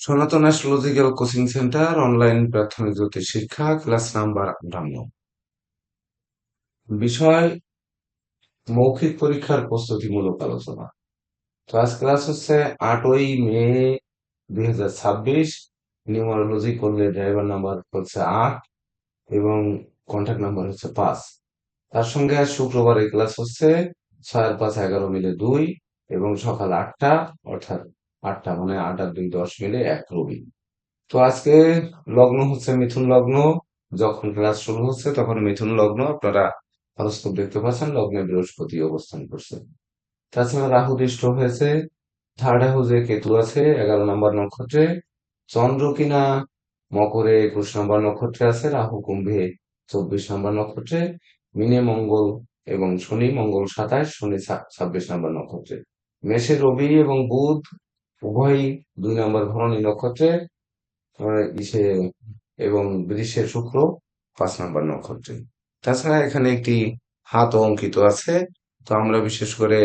সনাতন astrological coaching centre online প্রাথমিক জ্যোতিষ শিক্ষা ক্লাস নাম্বার 58। বিষয় মৌখিক পরীক্ষার প্রস্তুতিমূলক আলোচনা। তো আজ ক্লাস হচ্ছে 8ই মে 2026। নিউমারোলজি করলে ড্রাইভার নাম্বার হচ্ছে 8 এবং কন্ট্যাক্ট নাম্বার হচ্ছে 5। তার সঙ্গে আজ শুক্রবারে ক্লাস হচ্ছে 6 আর 5 11 মিলে 2 এবং সকাল 8টা, অর্থাৎ 8টা মানে 8 আর 2 10 মিলে 1 রবি। তো আজকে লগ্ন হচ্ছে মিথুন লগ্ন। যখন ক্লাস শুরু হচ্ছে তখন মিথুন লগ্ন, আপনারা হরোস্কোপ দেখতে পাচ্ছেন, লগ্নে বৃহস্পতি অবস্থান করছে। তাছাড়া রাহু দৃষ্ট হয়েছে, থার্ড হাউসে কেতু আছে 11 নম্বর নক্ষত্রে, চন্দ্র কিনা মকরে 21 নম্বর নক্ষত্রে আছে, রাহু কুম্ভে 24 নম্বর নক্ষত্রে, মিনে মঙ্গল এবং শনি, মঙ্গল 27, শনি 26 নম্বর নক্ষত্রে, মেষে রবি এবং বুধ উভয়ই 2 নম্বর ভরণী নক্ষত্রে, ইসে এবং বৃষে শুক্র 5 নম্বর নক্ষত্রে। তাছাড়া এখানে একটি হাতও অঙ্কিত আছে। তো আমরা বিশেষ করে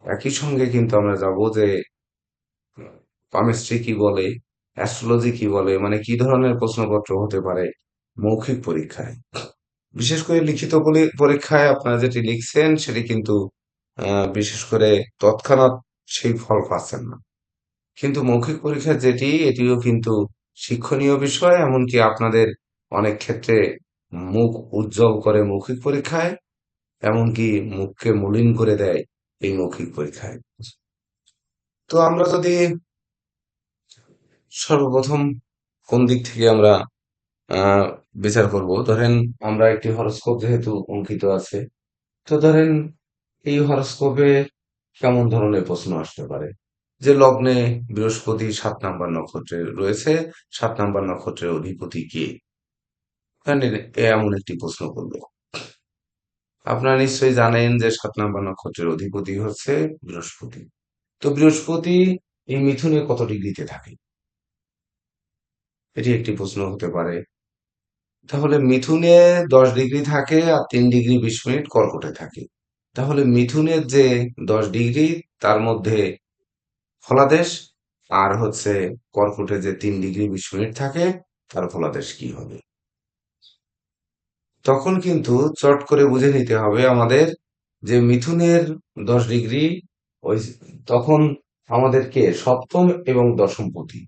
একই সঙ্গে কিন্তু আমরা যাব যে পামিস্ট্রি কি বলে, অ্যাস্ট্রোলজি কি বলে, মানে কি ধরনের প্রশ্নপত্র হতে পারে মৌখিক পরীক্ষায়। বিশেষ করে লিখিত পরীক্ষায় আপনারা যেটি লিখছেন সেটি কিন্তু বিশেষ করে তৎক্ষণাৎ সেই ফল পাচ্ছেন না, কিন্তু মৌখিক পরীক্ষা যেটি, এটিও কিন্তু শিক্ষণীয় বিষয়। এমনকি আপনাদের অনেক ক্ষেত্রে মুখ উজ্জ্বল করে মৌখিক পরীক্ষায়, এমনকি মুখকে মলিন করে দেয় এই মৌখিক পরীক্ষায়। তো আমরা যদি সর্বপ্রথম কোন দিক থেকে আমরা আহ বিচার করব, ধরেন আমরা একটি হরোস্কোপ যেহেতু অঙ্কিত আছে, তো ধরেন এই হরোস্কোপে কেমন ধরনের প্রশ্ন আসতে পারে যে লগ্নে বৃহস্পতি 7 নম্বর নক্ষত্রে রয়েছে, 7 নম্বর নক্ষত্রের অধিপতি কে, জানেন? এমন একটি প্রশ্ন করলো। আপনারা নিশ্চয়ই জানেন যে 7 নম্বর নক্ষত্রের অধিপতি হচ্ছে বৃহস্পতি। তো বৃহস্পতি এই মিথুনে কত ডিগ্রিতে থাকে, এটি একটি প্রশ্ন হতে পারে। তাহলে মিথুনে 10 ডিগ্রি থাকে আর 3 ডিগ্রি 20 মিনিট কর্কটে থাকে। তাহলে মিথুনের যে 10 ডিগ্রি, তার মধ্যে ফলাদেশ, আর হচ্ছে কর্কটে যে 3 ডিগ্রি 20 মিনিট থাকে, তার ফলাদেশ কি হবে? তখন কিন্তু চট করে বুঝে নিতে হবে আমাদের যে মিথুনের 10 ডিগ্রি, ওই তখন আমাদেরকে সপ্তম এবং দশম পতি,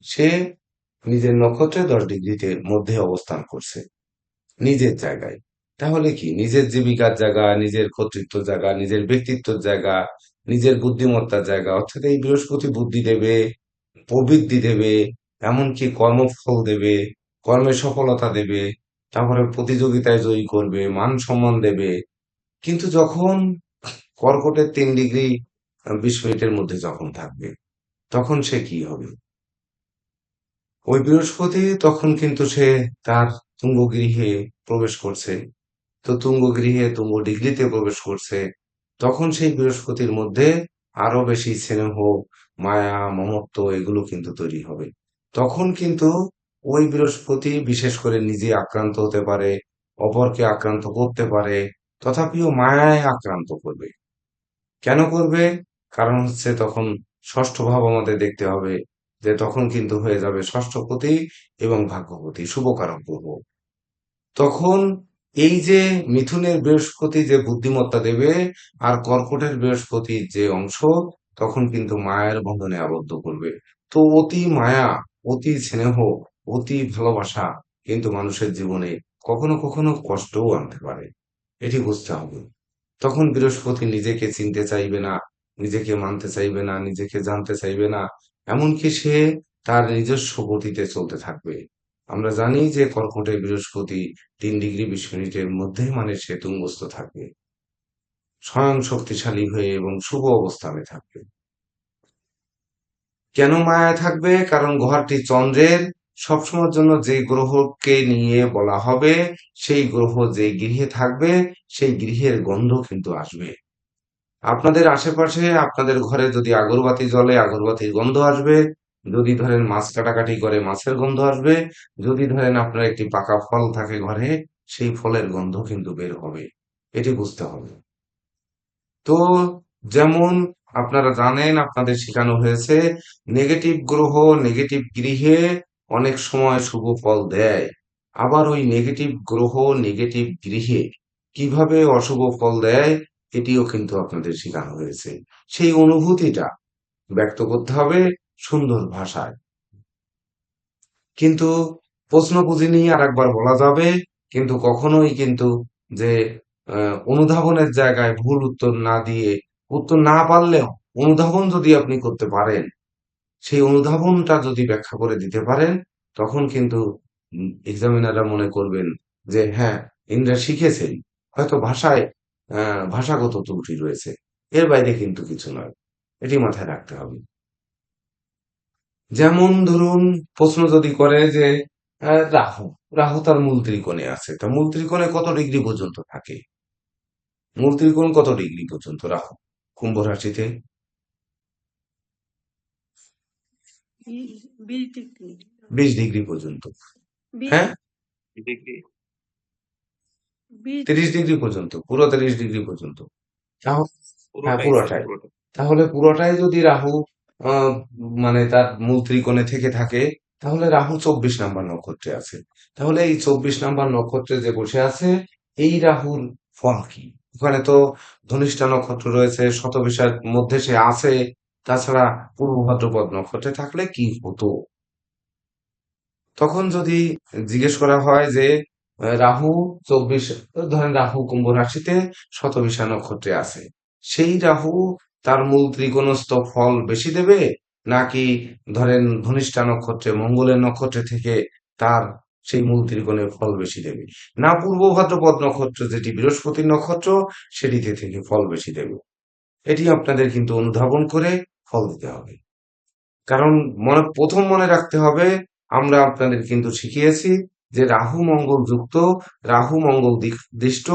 সে নিজের নক্ষত্রে 10 ডিগ্রিতে মধ্যে অবস্থান করছে নিজের জায়গায়। তাহলে কি নিজের জীবিকার জায়গা, নিজের কর্তৃত্ব জায়গা, নিজের ব্যক্তিত্বের জায়গা, নিজের বুদ্ধিমত্তার জায়গা, অর্থাৎ এই বৃহস্পতি বুদ্ধি দেবে, প্রবৃদ্ধি দেবে, এমনকি কর্মফল দেবে, কর্মে সফলতা দেবে, তারপরে প্রতিযোগিতায় জয়ী করবে, মান সম্মান দেবে। কিন্তু যখন কর্কটের 3 ডিগ্রি 20 মিনিটের মধ্যে যখন থাকবে, তখন সে কি হবে? ওই বৃহস্পতি তখন কিন্তু সে তার তুঙ্গ গৃহে প্রবেশ করছে। তো তুঙ্গ গৃহে তুঙ্গ ডিগ্রিতে প্রবেশ করছে। তখন সেই বৃহস্পতির মধ্যে আরো বেশি স্নেহ, মায়া, মমত্ব এগুলো কিন্তু তৈরি হবে। তখন কিন্তু ওই বৃহস্পতি বিশেষ করে নিজে আক্রান্ত হতে পারে, অপরকে আক্রান্ত করতে পারে, তথাপিও মায়ায় আক্রান্ত করবে। কেন করবে? কারণ হচ্ছে তখন ষষ্ঠ ভাব আমাদের দেখতে হবে, যে তখন কিন্তু হয়ে যাবে ষষ্ঠপতি এবং ভাগ্যপতি, শুভকারক গ্রহ। তখন এই যে মিথুনের বৃহস্পতি যে বুদ্ধিমত্তা দেবে, আর কর্কটের বৃহস্পতির যে অংশ, তখন কিন্তু মায়ের বন্ধনে আবদ্ধ করবে। তো অতি মায়া, অতি স্নেহ, অতি ভালোবাসা কিন্তু মানুষের জীবনে কখনো কখনো কষ্টও আনতে পারে, এটি বুঝতে হবে। তখন বৃহস্পতি নিজেকে চিনতে চাইবে না, নিজেকে মানতে চাইবে না, নিজেকে জানতে চাইবে না, এমনকি সে তার নিজস্ব গতিতে চলতে থাকবে। আমরা জানি যে কর্কটে বৃহস্পতি 3 ডিগ্রি 20 মিনিটের মধ্যে মানে সে তুঙ্গস্থ থাকবে, স্বয়ং শক্তিশালী হয়ে এবং শুভ অবস্থানে থাকবে। কেন মায়ায় থাকবে? কারণ ঘরটি চন্দ্রের, সবসময়ের জন্য যে গ্রহকে নিয়ে বলা হবে, সেই গ্রহ যে গৃহে থাকবে, সেই গৃহের গন্ধ কিন্তু আসবে। আপনাদের আশেপাশে আপনাদের ঘরে যদি আগরবাতি জ্বলে, আগরবাতির গন্ধ আসবে। যদি ধরেন মাছ কাটাকাটি করে, মাছের গন্ধ আসবে। যদি ধরেন আপনার একটি পাকা ফল থাকে ঘরে, সেই ফলের গন্ধ কিন্তু বের হবে, এটি বুঝতে হবে। তো যেমন আপনারা জানেন, আপনাদের শেখানো হয়েছে নেগেটিভ গ্রহ নেগেটিভ গৃহে অনেক সময় শুভ ফল দেয়। আবার ওই নেগেটিভ গ্রহ নেগেটিভ গৃহে কিভাবে অশুভ ফল দেয় এটিও কিন্তু আপনাদের শেখানো হয়েছে। সেই অনুভূতিটা ব্যক্ত করতে হবে সুন্দর ভাষায়। কিন্তু প্রশ্ন বুঝিনি আরেকবার বলা যাবে, কিন্তু কখনোই কিন্তু যে অনুধাবনের জায়গায় ভুল উত্তর না দিয়ে, উত্তর না পারলেও অনুধাবন যদি আপনি করতে পারেন, সেই অনুধাবনটা যদি ব্যাখ্যা করে দিতে পারেন, তখন কিন্তু এক্সামিনাররা মনে করবেন যে হ্যাঁ, ইনারা শিখেছেন, হয়তো ভাষায় ভাষাগত ত্রুটি রয়েছে, এর বাইরে কিন্তু কিছু নয়। এটি মাথায় রাখতে হবে। যেমন ধরুন, প্রশ্ন যদি করে যে রাহু, রাহু তার মূল ত্রিকোণে আছে, তা মূল ত্রিকোণে কত ডিগ্রি পর্যন্ত থাকে? মূল ত্রিকোণ কত ডিগ্রি পর্যন্ত রাহু কুম্ভ রাশিতে? 20 ডিগ্রি পর্যন্ত। হ্যাঁ, 30 ডিগ্রি পর্যন্ত, পুরো 30 ডিগ্রি পর্যন্ত। হ্যাঁ, পুরোটাই। তাহলে পুরোটাই যদি রাহু আহ, মানে তার মূল ত্রিকোণে থেকে থাকে, তাহলে রাহু 24 নাম্বার নক্ষত্রে আছে। তাহলে এই 24 নাম্বার নক্ষত্রে যে বসে আছে, এই রাহুর ফল কি? ওখানে তো ধনিষ্ঠা নক্ষত্র রয়েছে, শতবিশার মধ্যে সে আছে। তাছাড়া পূর্ব ভাদ্রপদ নক্ষত্রে থাকলে কি হতো? তখন যদি জিজ্ঞেস করা হয় যে রাহু 24, ধরেন রাহু কুম্ভ রাশিতে শতবিশা নক্ষত্রে আছে, সেই রাহু তার মূল ত্রিকোণস্থ ফল বেশি দেবে, নাকি ধরেন ধনিষ্ঠা নক্ষত্রে মঙ্গলের নক্ষত্রে থেকে তার সেই মূল ত্রিকোণের ফল বেশি দেবে, না পূর্ব ভাদ্রপদ নক্ষত্র যেটি বৃহস্পতির নক্ষত্র সেটিতে থেকে ফল বেশি দেবে? এটি আপনাদের কিন্তু অনুধাবন করে ফল দিতে হবে। কারণ প্রথম মনে রাখতে হবে, আমরা আপনাদের কিন্তু শিখিয়েছি যে রাহু মঙ্গল যুক্ত, রাহু মঙ্গল দৃষ্ট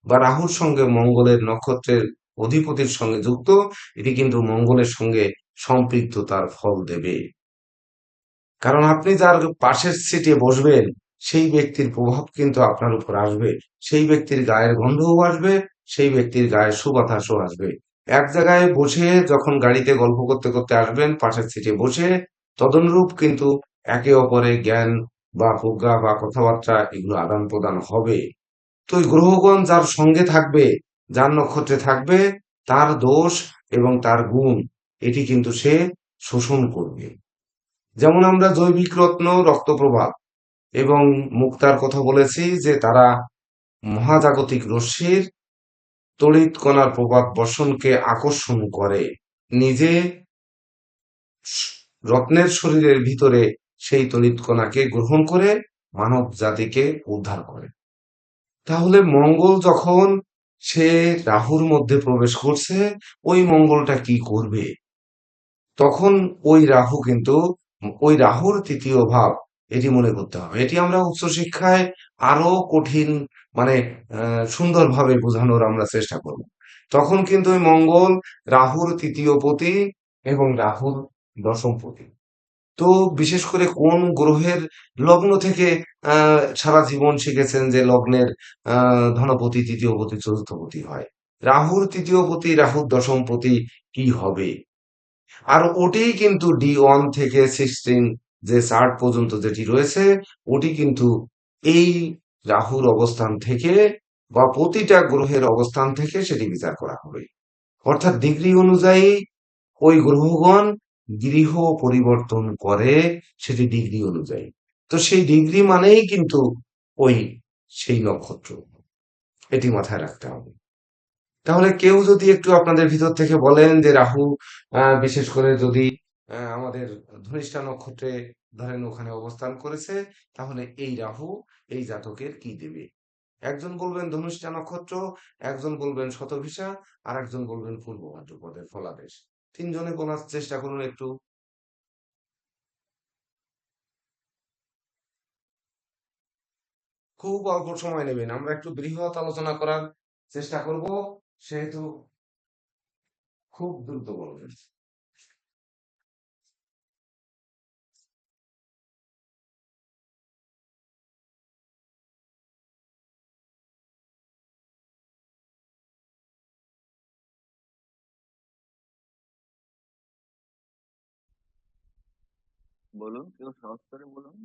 বা রাহুর সঙ্গে মঙ্গলের নক্ষত্রের অধিপতির সঙ্গে যুক্ত, এটি কিন্তু মঙ্গলের সঙ্গে সম্পৃক্ততার ফল দেবে। কারণ আপনি যার পাশের সিটে বসবেন, সেই ব্যক্তির প্রভাব কিন্তু আপনার উপর আসবে, সেই ব্যক্তির গায়ের গন্ধও আসবে, সেই ব্যক্তির গায়ের সুবাতাসও আসবে। এক জায়গায় বসে যখন গাড়িতে গল্প করতে করতে আসবেন পাশের সিটে বসে, তদনুরূপ কিন্তু একে অপরের জ্ঞান বা প্রজ্ঞা বা কথাবার্তা এগুলো আদান প্রদান হবে। তো ওই গ্রহগণ যার সঙ্গে থাকবে, যার নক্ষত্রে থাকবে, তার দোষ এবং তার গুণ এটি কিন্তু সে শোষণ করবে। যেমন আমরা জৈবিক রত্ন রক্তপ্রবাহ এবং মুক্তার কথা বলেছি যে তারা মহাজাগতিক রশ্মির তড়িৎ কণার প্রভাব বর্ষণকে আকর্ষণ করে, নিজে রত্নের শরীরের ভিতরে সেই তড়িৎ কণাকে গ্রহণ করে মানব জাতিকে উদ্ধার করে। তাহলে মঙ্গল যখন সে রাহুর মধ্যে প্রবেশ করছে, ওই মঙ্গলটা কি করবে? তখন ওই রাহু কিন্তু, ওই রাহুর তৃতীয় ভাব, এটি মনে করতে হবে। এটি আমরা উচ্চশিক্ষায় আরো কঠিন, মানে সুন্দরভাবে বোঝানোর আমরা চেষ্টা করব। তখন কিন্তু ওই মঙ্গল রাহুর তৃতীয় পতি এবং রাহুর দশম পতি। তো বিশেষ করে কোন গ্রহের লগ্ন থেকে সারা জীবন শিখেছেন যে লগ্নের ধনপতি তৃতীয় পতি চতুর্থ পতি হয়? রাহুর তৃতীয় পতি রাহুর দশম পতি কি হবে? আর ওটি কিন্তু D1 থেকে 16 যে চার্ট পর্যন্ত যেটি রয়েছে, ওটি কিন্তু এই রাহুর অবস্থান থেকে বা প্রতিটা গ্রহের অবস্থান থেকে সেটি বিচার করা হবে। অর্থাৎ ডিগ্রি অনুযায়ী ওই গ্রহগণ গৃহ পরিবর্তন করে, সেটি ডিগ্রি অনুযায়ী। তো সেই ডিগ্রি মানেই কিন্তু ওই সেই নক্ষত্র, এটি মাথায় রাখতে হবে। তাহলে কেউ যদি একটু আপনাদের ভিতর থেকে বলেন যে রাহু বিশেষ করে যদি আমাদের ধনিষ্ঠা নক্ষত্রে ধরেন ওখানে অবস্থান করেছে, তাহলে এই রাহু এই জাতকের কি দেবে? একজন বলবেন ধনুষ্ঠা নক্ষত্র, একজন বলবেন শতভিসা, আর একজন বলবেন পূর্ব ভাদ্রপদের ফলাদেশ। তিনজনে বলার চেষ্টা করুন একটু। খুব অল্প সময় নেবেন, আমরা একটু বৃহৎ আলোচনা করার চেষ্টা করব, সেহেতু খুব দ্রুত বলবেন। বলুন, কেউ সহজ করে বলুন।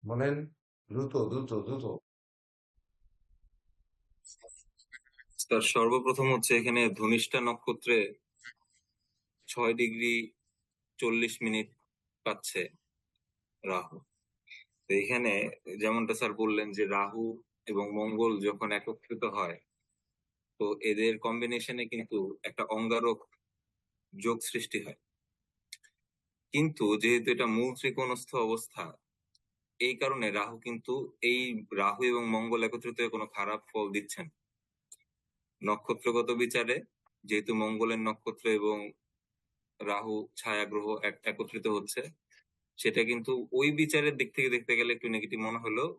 বলেন, দ্রুত দ্রুত দ্রুত। তার সর্বপ্রথম হচ্ছে এখানে ধনিষ্ঠা নক্ষত্রে 6 ডিগ্রি 40 মিনিট পাচ্ছে রাহু। তো এখানে যেমনটা স্যার বললেন যে রাহু এবং মঙ্গল যখন একত্রিত হয়, তো এদের কম্বিনেশনে কিন্তু একটা অঙ্গারক যোগ সৃষ্টি হয়। কিন্তু যেহেতু এটা মূল ত্রিকোণস্থ অবস্থা, এই কারণে রাহু কিন্তু এই রাহু এবং মঙ্গল একত্রিত হয়ে কোনো খারাপ ফল দিচ্ছেন। নক্ষত্রগত বিচারে যেহেতু মঙ্গলের নক্ষত্র এবং রাহু ছায়া গ্রহ একত্রিত হচ্ছে, সেটা কিন্তু ওই বিচারের দিক থেকে দেখতে গেলে একটু নেগেটিভ মনে হলেও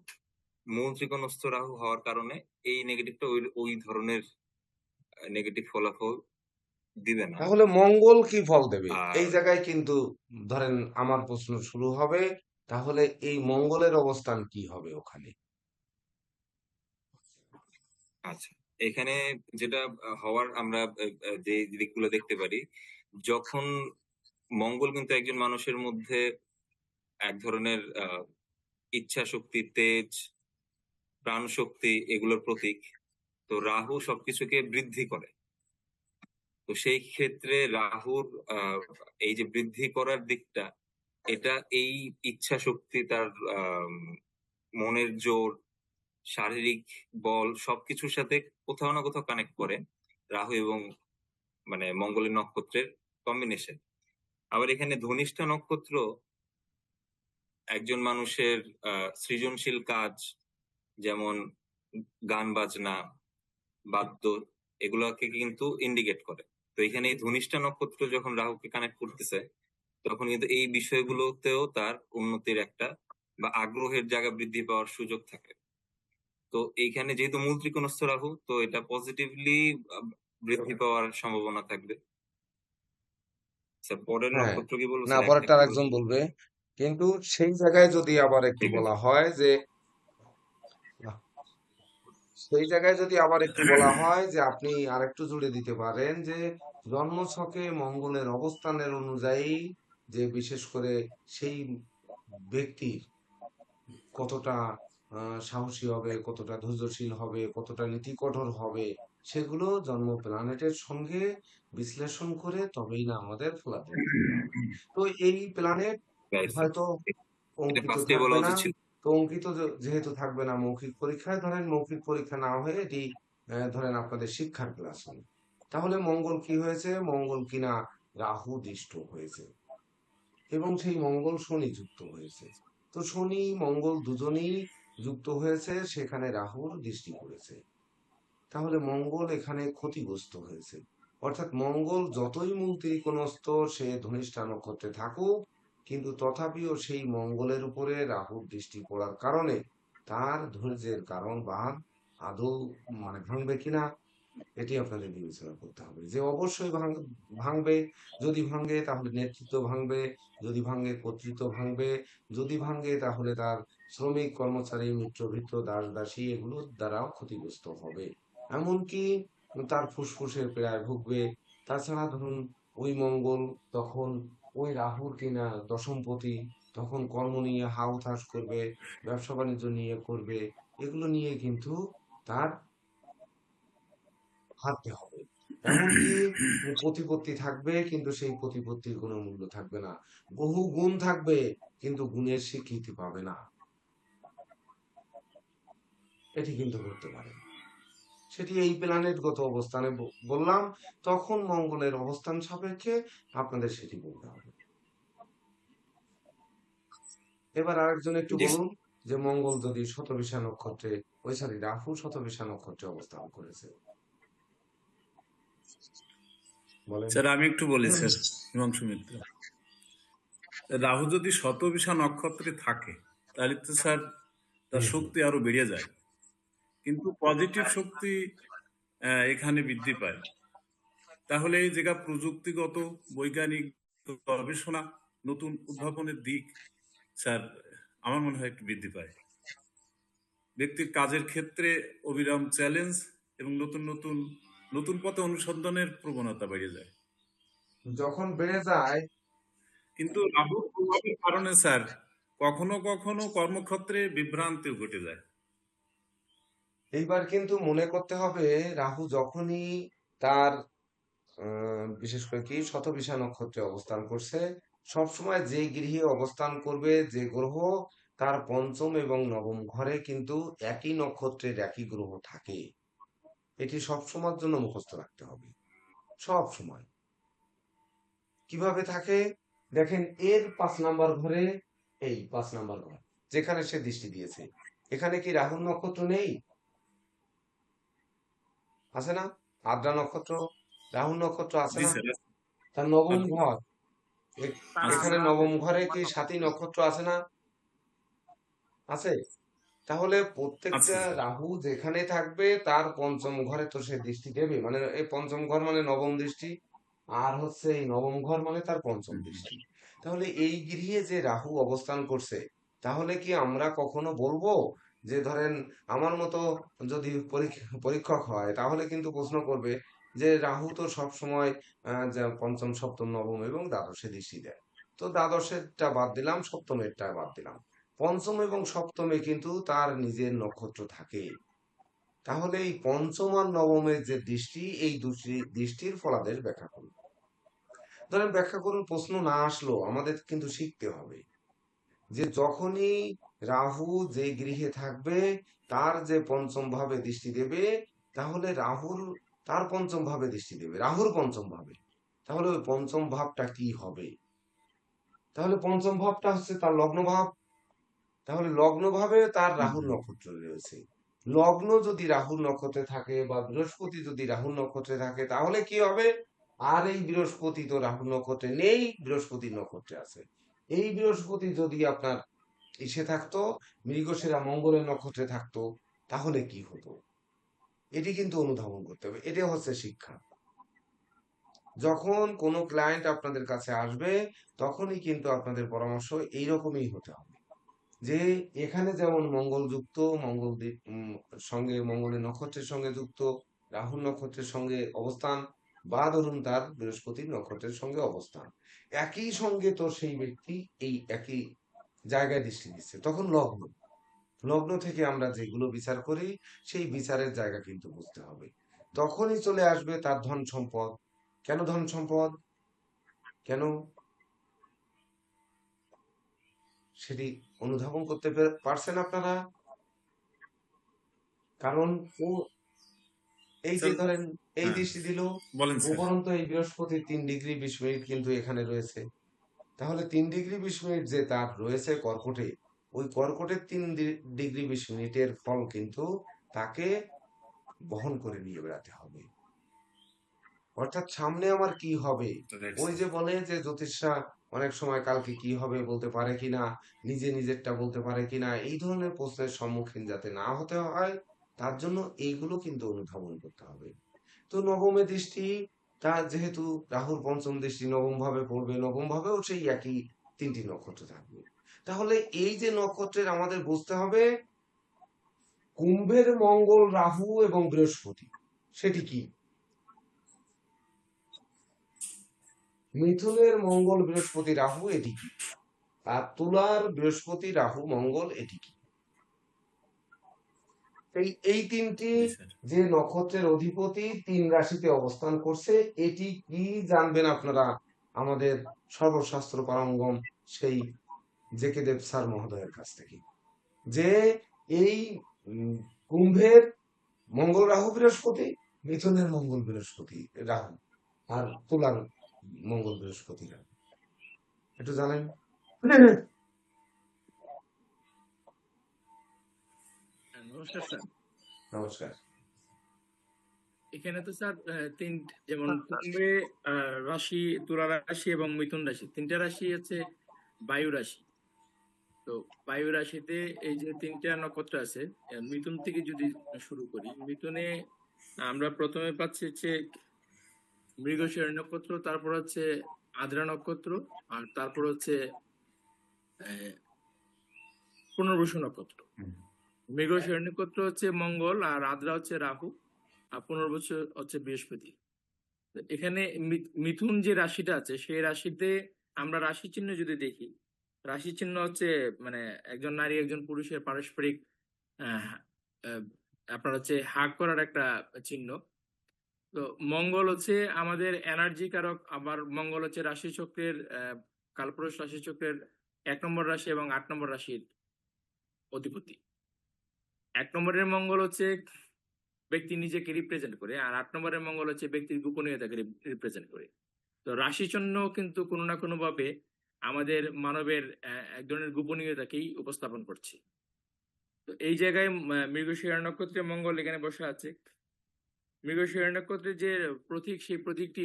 মূল ত্রিকোণস্থ রাহু হওয়ার কারণে এই নেগেটিভটা ওই ওই ধরনের নেগেটিভ ফলাফল দিবে না। তাহলে মঙ্গল কি ফল দেবে? এই আর জায়গায় কিন্তু ধরেন আমার প্রশ্ন শুরু হবে, তাহলে এই মঙ্গলের অবস্থান কি হবে ওখানে? আচ্ছা, এখানে যেটা হওয়ার আমরা যে দিকগুলো দেখতে পারি, যখন মঙ্গল কিন্তু একজন মানুষের মধ্যে এক ধরনের ইচ্ছা শক্তি, তেজ, প্রাণ শক্তি এগুলোর প্রতীক। তো রাহু সবকিছুকে বৃদ্ধি করে। তো সেই ক্ষেত্রে রাহুর এই যে বৃদ্ধি করার দিকটা, এটা এই ইচ্ছা শক্তি, তার আহ মনের জোর, শারীরিক বল সবকিছুর সাথে কোথাও না কোথাও কানেক্ট করে রাহু এবং মানে মঙ্গলের নক্ষত্রের কম্বিনেশন। আবার এখানে ধনিষ্ঠা নক্ষত্র একজন মানুষের সৃজনশীল কাজ, যেমন গান বাজনা, বাদ্য, এগুলোকে কিন্তু ইন্ডিকেট করে। তো এখানে এই ধনিষ্ঠা নক্ষত্র যখন রাহুকে কানেক্ট করতেছে, তখন কিন্তু এই বিষয়গুলোতেও তার উন্নতির একটা বা আগ্রহের জায়গা বৃদ্ধি পাওয়ার সুযোগ থাকে। তো এইখানে যেহেতু মূল ত্রিকোণস্থ রাহু, তো এটা পজিটিভলি বৃদ্ধি পাওয়ার সম্ভাবনা থাকবে। স্যার পরের হ্যাঁ, নক্ষত্র কি বলবো না স্যার? পরেরটা একটা করে আরেকজন বলবো। বলবে। কিন্তু সেই জায়গায় যদি আবার একটু ঠিক আছে। বলা হয় যে, সেই জায়গায় যদি আবার একটু বলা হয় যে আপনি আরেকটু জুড়ে দিতে পারেন যে জন্মছকে মঙ্গলের অবস্থানের অনুযায়ী যে বিশেষ করে সেই ব্যক্তির কতটা সাহসী হবে, কতটা ধৈর্যশীল হবে, কতটা নীতিকঠোর হবে, সেগুলো জন্ম প্ল্যানেটের সঙ্গে বিশ্লেষণ করে তবেই না আমাদের ফলাফল দিতে হবে। তো এই প্ল্যানেট রাইট স্যার, হয়তো এটা অঙ্কিত ফার্স্টে বলা থাকবে না। উচিত ছিল। তো অঙ্কিত যেহেতু থাকবে না মৌখিক পরীক্ষায়, ধরেন মৌখিক পরীক্ষা না হয়ে এটি ধরেন আপনাদের শিক্ষার ক্লাস হলো, তাহলে মঙ্গল কি হয়েছে? মঙ্গল কিনা রাহু দৃষ্ট হয়েছে এবং সেই মঙ্গল শনি যুক্ত হয়েছে। তো শনি মঙ্গল দুজনেই যুক্ত হয়েছে, সেখানে রাহুর দৃষ্টি পড়েছে। তাহলে মঙ্গল এখানে ক্ষতিগ্রস্ত হয়েছে। অর্থাৎ মঙ্গল যতই মূল ত্রিকোণস্থ, সে ধনিষ্ঠা নক্ষত্রে থাকুক, কিন্তু তথাপিও সেই মঙ্গলের উপরে রাহুর দৃষ্টি পড়ার কারণে তার ধৈর্যের কারণ বাঁধ আদৌ মানে ভাঙবে কিনা, এটি আপনাদের বিবেচনা করতে হবে। যে অবশ্যই ভাঙবে। যদি ভাঙে তাহলে নেতৃত্ব ভাঙবে, যদি ভাঙে কর্তৃত্ব ভাঙবে, যদি ভাঙে তাহলে তার শ্রমিক কর্মচারী মিত্রভৃত্য দাস দাসী এগুলোর দ্বারাও ক্ষতিগ্রস্ত হবে। এমনকি তার ফুসফুসের পীড়ায় ভুগবে। তাছাড়া ধরুন ওই মঙ্গল তখন ওই রাহুর কিনা দশমপতি, তখন কর্ম নিয়ে হাউতাশ করবে, ব্যবসা বাণিজ্য নিয়ে করবে, এগুলো নিয়ে কিন্তু তার হারতে হবে। এমনকি প্রতিপত্তি থাকবে, কিন্তু সেই প্রতিপত্তির কোনো মূল্য থাকবে না। বহু গুণ থাকবে, কিন্তু গুণের স্বীকৃতি পাবে না। এটি কিন্তু করতে পারে। সেটি এই প্ল্যানেটগত অবস্থানে বললাম। তখন মঙ্গলের অবস্থান সাপেক্ষে আপনাদের সেটি বলতে হবে। এবার আরেকজন একটু জি বলুন যে মঙ্গল যদি শতবিশা নক্ষত্রে, ওই সরি রাহু শতবিশা নক্ষত্রে অবস্থান করেছে, বলেন। স্যার আমি একটু বলি স্যার, হিমাংশু মিত্র। রাহু যদি শতবিশা নক্ষত্রে থাকে তাহলে তো স্যার তার হুম হুম। শক্তি আরো বেড়ে যায়, কিন্তু পজিটিভ শক্তি এখানে বৃদ্ধি পায়। তাহলে এই জায়গা প্রযুক্তিগত, বৈজ্ঞানিক গবেষণা, নতুন উদ্ভাবনের দিক স্যার আমার মনে হয় একটু বৃদ্ধি পায়। ব্যক্তির কাজের ক্ষেত্রে অবিরাম চ্যালেঞ্জ এবং নতুন নতুন নতুন পথে অনুসন্ধানের প্রবণতা বেড়ে যায়। যখন বেড়ে যায়, কিন্তু রাহুর প্রভাবের কারণে স্যার কখনো কখনো কর্মক্ষেত্রে বিভ্রান্তিও ঘটে যায়। এইবার কিন্তু মনে করতে হবে রাহু যখনই তার বিশেষ করে কি শতবিশা নক্ষত্রে অবস্থান করছে, সবসময় যে গৃহে অবস্থান করবে যে গ্রহ, তার পঞ্চম এবং নবম ঘরে কিন্তু একই নক্ষত্রের একই গ্রহ থাকে। এটি সবসময়ের জন্য মুখস্থ রাখতে হবে, সব সময়। কিভাবে থাকে দেখেন, এর 5 নাম্বার ঘরে, এই 5 নাম্বার ঘর যেখানে সে দৃষ্টি দিয়েছে, এখানে কি রাহুর নক্ষত্র নেই? আছে না? আদ্রা নক্ষত্র, রাহুর নক্ষত্র আছে জি না? স্যার, তার নবম আছে ঘর, স্যার আছে। এখানে আমরা নবম ঘরে কি বেশি সাতী নক্ষত্র আছে না? আছে। তাহলে আছে প্রত্যেকটা স্যার। রাহু যেখানে থাকবে তার পঞ্চম ঘরে তো সে দৃষ্টি দেবে, মানে এই পঞ্চম ঘর মানে নবম দৃষ্টি, আর হচ্ছে এই নবম ঘর মানে তার পঞ্চম হুম, দৃষ্টি। তাহলে এই গৃহে যে রাহু অবস্থান করছে, তাহলে কি আমরা কখনো বলবো যে ধরেন আমার মতো যদি পরীক্ষক হয়, তাহলে কিন্তু প্রশ্ন করবে যে রাহু তো সব সময় যা পঞ্চম সপ্তম নবম এবং দ্বাদশে দৃষ্টি দেয়, তো দ্বাদশেরটা বাদ দিলাম, সপ্তমেরটা বাদ দিলাম, পঞ্চম এবং সপ্তমে কিন্তু তার নিজের নক্ষত্র থাকে। তাহলে এই পঞ্চম আর নবমের যে দৃষ্টি, এই দুটি দৃষ্টির ফলাদেশ ব্যাখ্যা করুন। ধরেন ব্যাখ্যা করুন প্রশ্ন না আসলেও আমাদের কিন্তু শিখতে হবে যে যখনই রাহু যে গৃহে থাকবে তার যে পঞ্চম ভাবে দৃষ্টি দেবে, তাহলে রাহুর তার পঞ্চম ভাবে দৃষ্টি দেবে, রাহুর পঞ্চম ভাবে, তাহলে ওই পঞ্চম ভাবটা কি হবে? তাহলে পঞ্চম ভাবটা হচ্ছে তার লগ্ন ভাব। তাহলে লগ্ন ভাবে তার হুম, রাহুর হুম। নক্ষত্র রয়েছে। লগ্ন যদি রাহুর নক্ষত্রে থাকে বা বৃহস্পতি যদি রাহুর নক্ষত্রে থাকে, তাহলে কি হবে? আর এই বৃহস্পতি তো রাহুর নক্ষত্রে নেই, বৃহস্পতি নক্ষত্রে আছে। এই বৃহস্পতি যদি আপনার ইসে থাকতো, মৃগশিরা মঙ্গলের নক্ষত্রে থাকতো, তাহলে কি হতো? এটি কিন্তু অনুধাবন করতে হবে, এটা হচ্ছে শিক্ষা। যখন কোনো ক্লায়েন্ট আপনাদের কাছে আসবে, তখনই কিন্তু আপনাদের পরামর্শ এইরকমই হতে হবে যে এখানে যেমন মঙ্গল যুক্ত, মঙ্গল সঙ্গে মঙ্গলের নক্ষত্রের সঙ্গে যুক্ত, রাহু নক্ষত্রের সঙ্গে অবস্থান, বা ধরুন তার বৃহস্পতির নক্ষত্রের সঙ্গে অবস্থান, একই সঙ্গে তো সেই ব্যক্তি এই একই জায়গায় দৃষ্টি দিচ্ছে, তখন লগ্ন, লগ্ন থেকে আমরা যেগুলো বিচার করি সেই বিচারের জায়গা কিন্তু বুঝতে হবে। তখনই চলে আসবে তার ধন সম্পদ। কেন ধন সম্পদ? কেন? সেটি অনুধাবন করতে পারছেন আপনারা? কারণ ও এই যে স্যার, ধরেন এই হ্যাঁ দৃষ্টি দিল, বলেন স্যার। উপরন্তু এই বৃহস্পতি 3°20' কিন্তু এখানে রয়েছে। তাহলে 3°20' যে তার রয়েছে কর্কটে, ওই কর্কটের 3°20' ফল কিন্তু তাকে বহন করে নিয়ে বেড়াতে হবে। অর্থাৎ সামনে আমার কি হবে? রাইট ওই স্যার। যে বলে যে জ্যোতিষরা অনেক সময় কালকে কি হবে বলতে পারে কিনা, নিজে নিজেরটা বলতে পারে কিনা, এই ধরনের প্রশ্নের সম্মুখীন যাতে না হতে হয়, তার জন্য এইগুলো কিন্তু অনুধাবন করতে হবে। তো নবমে দৃষ্টি, তার যেহেতু রাহুর পঞ্চম দৃষ্টি নবম ভাবে পড়বে, নবম ভাবেও সেই একই 3টি নক্ষত্র থাকবে। তাহলে এই যে নক্ষত্রের আমাদের বুঝতে হবে, কুম্ভের মঙ্গল রাহু এবং বৃহস্পতি সেটি কি, মিথুনের মঙ্গল বৃহস্পতি রাহু এটি কি, আর তুলার বৃহস্পতি রাহু মঙ্গল এটি কি। এই তিনটি জি স্যার। যে নক্ষত্রের অধিপতি 3 রাশিতে অবস্থান করছে, এটি কি জানবেন আপনারা আমাদের সর্বশাস্ত্র পারঙ্গম সেই জেকে দেব স্যার মহোদয়ের কাছ থেকে, যে এই উম, কুম্ভের মঙ্গল রাহু বৃহস্পতি, মিথুনের মঙ্গল বৃহস্পতি রাহু, আর তুলার মঙ্গল বৃহস্পতি রাহু, একটু জানেন? নমস্কার স্যার। নমস্কার। এখানে তো স্যার তিন, যেমন হ্যাঁ, স্যার। কুম্ভে রাশি, তুলা রাশি এবং মিথুন রাশি, তিনটা রাশি হচ্ছে বায়ু রাশি। তো বায়ু রাশিতে এই যে তিনটা নক্ষত্র আছে, মিথুন থেকে যদি শুরু করি, মিথুনে আমরা প্রথমে পাচ্ছি হচ্ছে মৃগশিরা নক্ষত্র, তারপর হচ্ছে আদ্রা নক্ষত্র, আর তারপর হচ্ছে আহ, পুনর্বসু নক্ষত্র। হুম, মৃগশিরা নক্ষত্র হচ্ছে মঙ্গল, আর আদ্রা হচ্ছে রাহু, আর 15 বছর হচ্ছে বৃহস্পতি। তো এখানে মিথুন যে রাশিটা আছে সেই রাশিতে আমরা রাশি চিহ্ন যদি দেখি, রাশি চিহ্ন হচ্ছে মানে একজন নারী একজন পুরুষের পারস্পরিক আহ, আহ, আপনার হচ্ছে হাগ করার একটা চিহ্ন। তো মঙ্গল হচ্ছে আমাদের এনার্জি কারক, আবার মঙ্গল হচ্ছে রাশি চক্রের কালপুরুষ রাশি চক্রের 1 নম্বর রাশি এবং 8 নম্বর রাশির অধিপতি। 1 নম্বরের মঙ্গল হচ্ছে ব্যক্তি নিজেকে রিপ্রেজেন্ট করে, আর 8 নম্বরের মঙ্গল হচ্ছে ব্যক্তির গোপনীয়তাকে রিপ্রেজেন্ট করে। তো রাশি চিহ্ন কিন্তু কোনো না কোনো ভাবে আমাদের মানবের এক ধরনের গোপনীয়তাকেই উপস্থাপন করছে। তো এই জায়গায় মৃগশিরা নক্ষত্রে মঙ্গল এখানে বসে আছে। মৃগশিরা নক্ষত্রের যে প্রতীক, সেই প্রতীকটি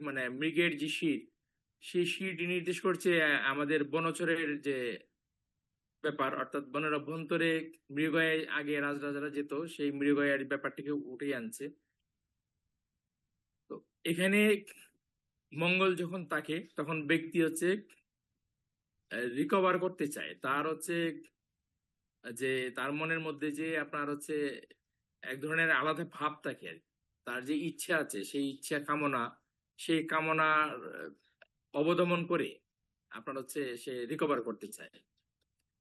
মানে মৃগের যে শির, সেই শিরটি নির্দেশ করছে আমাদের বনচরের যে ব্যাপার, অর্থাৎ বনের অভ্যন্তরে মৃগয়ায় আগে রাজরাজারা যেত, সেই মৃগয়ার ব্যাপারটিকে উঠে আনছে। তো এখানে মঙ্গল যখন থাকে তখন ব্যক্তি হচ্ছে রিকভার করতে চায়, তার হচ্ছে যে তার মনের মধ্যে যে আপনার হচ্ছে এক ধরনের আলাদা ভাব থাকে আর কি। তার যে ইচ্ছা আছে সেই ইচ্ছা কামনা, সেই কামনা অবদমন করে আপনার হচ্ছে সে রিকভার করতে চায়।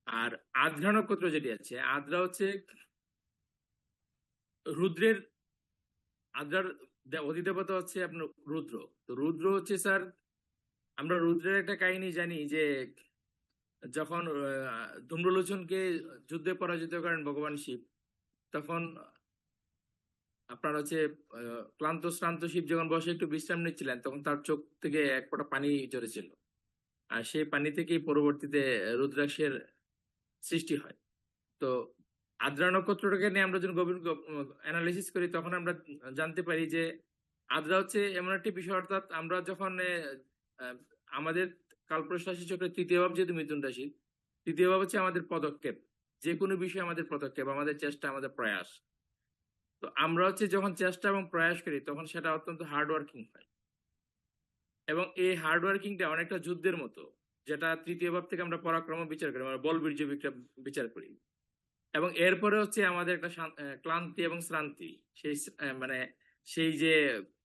আর আদ্রা নক্ষত্র যেটি আছে, আদ্রা হচ্ছে রুদ্রের, আদ্রার অধিদেবতা হচ্ছে আপনার রুদ্র। তো রুদ্র হচ্ছে স্যার, আমরা রুদ্রের একটা কাহিনী জানি যে যখন ধূম্রলোচনকে যুদ্ধে পরাজিত করেন ভগবান শিব, তখন আপনার হচ্ছে ক্লান্ত শ্রান্ত শিব যখন বসে একটু বিশ্রাম নিচ্ছিলেন, তখন তার চোখ থেকে এক ফোঁটা পানি ঝরেছিল, আর সেই পানি থেকেই পরবর্তীতে রুদ্রাক্ষের সৃষ্টি হয়। তো আদ্রা নক্ষত্রটাকে নিয়ে আমরা যখন গভীর অ্যানালিসিস করি, তখন আমরা জানতে পারি যে আদ্রা হচ্ছে এমন একটি বিষয়, অর্থাৎ আমরা যখন আহ, আমাদের কালপুরুষ রাশি চক্রের 3য় ভাব যেহেতু মিথুন রাশি, 3য় ভাব হচ্ছে আমাদের পদক্ষেপ, যে কোনো বিষয়ে আমাদের পদক্ষেপ, আমাদের চেষ্টা, আমাদের প্রয়াস। তো আমরা হচ্ছে যখন চেষ্টা এবং প্রয়াস করি তখন সেটা অত্যন্ত হার্ড ওয়ার্কিং হয়, এবং এই হার্ড ওয়ার্কিংটা অনেকটা যুদ্ধের মতো, যেটা 3য় ভাব থেকে আমরা পরাক্রম বিচার করি, আমরা বল বীর্য বিচার করি। এবং এরপরে হচ্ছে আমাদের একটা ক্লান্তি এবং শ্রান্তি, সেই মানে সেই যে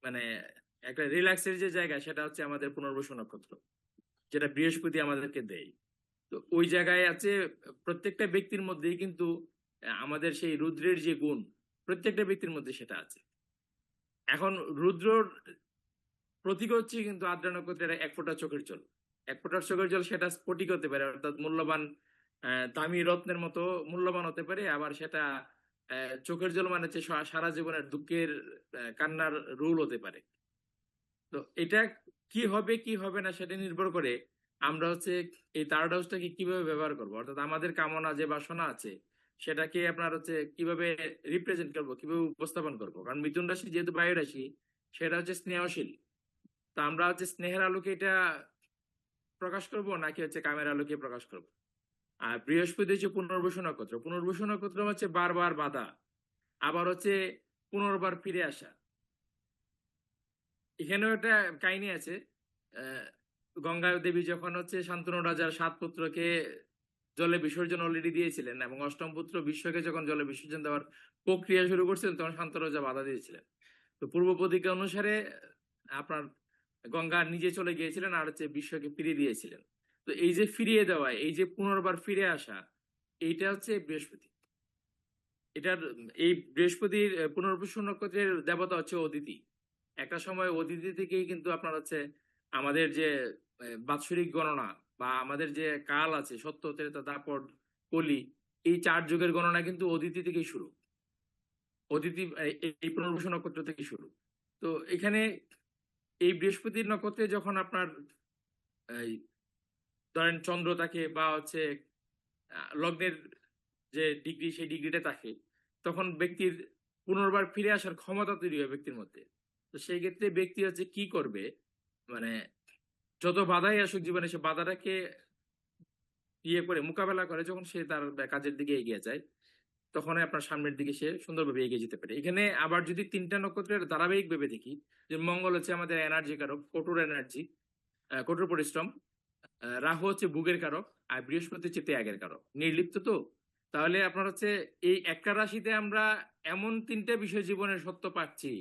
মানে একটা রিল্যাক্সের যে জায়গা, সেটা হচ্ছে আমাদের পুনর্বসু নক্ষত্র, যেটা বৃহস্পতি আমাদেরকে দেয়। তো ওই জায়গায় আছে প্রত্যেকটা ব্যক্তির মধ্যেই কিন্তু আমাদের সেই রুদ্রের যে গুণ, প্রত্যেকটা ব্যক্তির মধ্যে সেটা আছে। এখন রুদ্রর প্রতীক হচ্ছে কিন্তু আদ্রা নক্ষত্রের 1 ফোঁটা চোখের জল। 1 ফোঁটার চোখের জল সেটা স্ফটিক হতে পারে, অর্থাৎ মূল্যবান দামি রত্নের মতো মূল্যবান হতে পারে, আবার সেটা চোখের জল মানে হচ্ছে সারা জীবনের দুঃখের কান্নার রুল হতে পারে। তো এটা কি হবে কি হবে না সেটা নির্ভর করে আমরা হচ্ছে এই থার্ড হাউসটাকে কিভাবে ব্যবহার করবো, অর্থাৎ আমাদের কামনা যে বাসনা আছে সেটাকে আপনার হচ্ছে কিভাবে রিপ্রেজেন্ট করবো, কিভাবে উপস্থাপন করবো। কারণ মিথুন রাশি যেহেতু বায়ু রাশি, সেটা হচ্ছে স্নেহশীল। তা আমরা হচ্ছে স্নেহের আলোকে এটা প্রকাশ করব, নাকি হচ্ছে কামের আলোকে প্রকাশ করব। আর বৃহস্পতি হচ্ছে পুনর্বসু নক্ষত্র, পুনর্বসু নক্ষত্র হচ্ছে বারবার বাধা, আবার হচ্ছে পুনর্বার ফিরে আসা। এখানেও একটা কাহিনী আছে। আহ গঙ্গা দেবী যখন হচ্ছে শান্তনু রাজার 7 পুত্রকে জলে বিসর্জন অলরেডি দিয়েছিলেন, এবং 8ম পুত্র বিশ্বকে যখন জলে বিসর্জন দেওয়ার প্রক্রিয়া শুরু করছিলেন, তখন শান্তনু রাজা বাধা দিয়েছিলেন। তো পূর্ব প্রতিজ্ঞা অনুসারে আপনার গঙ্গা নিজে চলে গিয়েছিলেন, আর হচ্ছে বিশ্বকে ফিরিয়ে দিয়েছিলেন। তো এই যে ফিরিয়ে দেওয়া, এই যে পুনর্বার ফিরে আসা, এইটা হচ্ছে বৃহস্পতি। এটার এই বৃহস্পতির পুনর্বসু নক্ষত্রের দেবতা হচ্ছে অদিতি। একটা সময় অদিতি থেকেই কিন্তু আপনার হচ্ছে আমাদের যে বাৎসরিক গণনা বা আমাদের যে কাল আছে, সত্য, ত্রেতা, দাপর, কলি, এই 4 যুগের গণনা কিন্তু অদিতি থেকেই শুরু। অদিতি এই পুনর্বসু নক্ষত্র থেকে শুরু। তো এখানে এই বৃহস্পতির নক্ষত্রে যখন আপনার এই ধরেন চন্দ্র থাকে বা হচ্ছে লগ্নের যে ডিগ্রি, সেই ডিগ্রিটা থাকে, তখন ব্যক্তির পুনর্বার ফিরে আসার ক্ষমতা তৈরি হয় ব্যক্তির মধ্যে। তো সেই ক্ষেত্রে ব্যক্তি হচ্ছে কি করবে, মানে যত বাধাই আসুক জীবনে, সে বাধাটাকে ইয়ে করে মোকাবেলা করে, যখন সে তার কাজের দিকে এগিয়ে যায়, তখন আপনার সামনের দিকে সে সুন্দরভাবে এগিয়ে যেতে পারে। এখানে আবার যদি 3টা নক্ষত্রের ধারাবাহিক ভেবে দেখি, যে মঙ্গল হচ্ছে আমাদের এনার্জি কারক, কঠোর এনার্জি, কঠোর পরিশ্রম। রাহু হচ্ছে ভোগের কারক, আর বৃহস্পতি হচ্ছে ত্যাগের কারক, নির্লিপ্ত। তো তাহলে আপনার হচ্ছে এই একটা রাশিতে আমরা এমন তিনটা বিষয় জীবনের সত্য পাচ্ছি।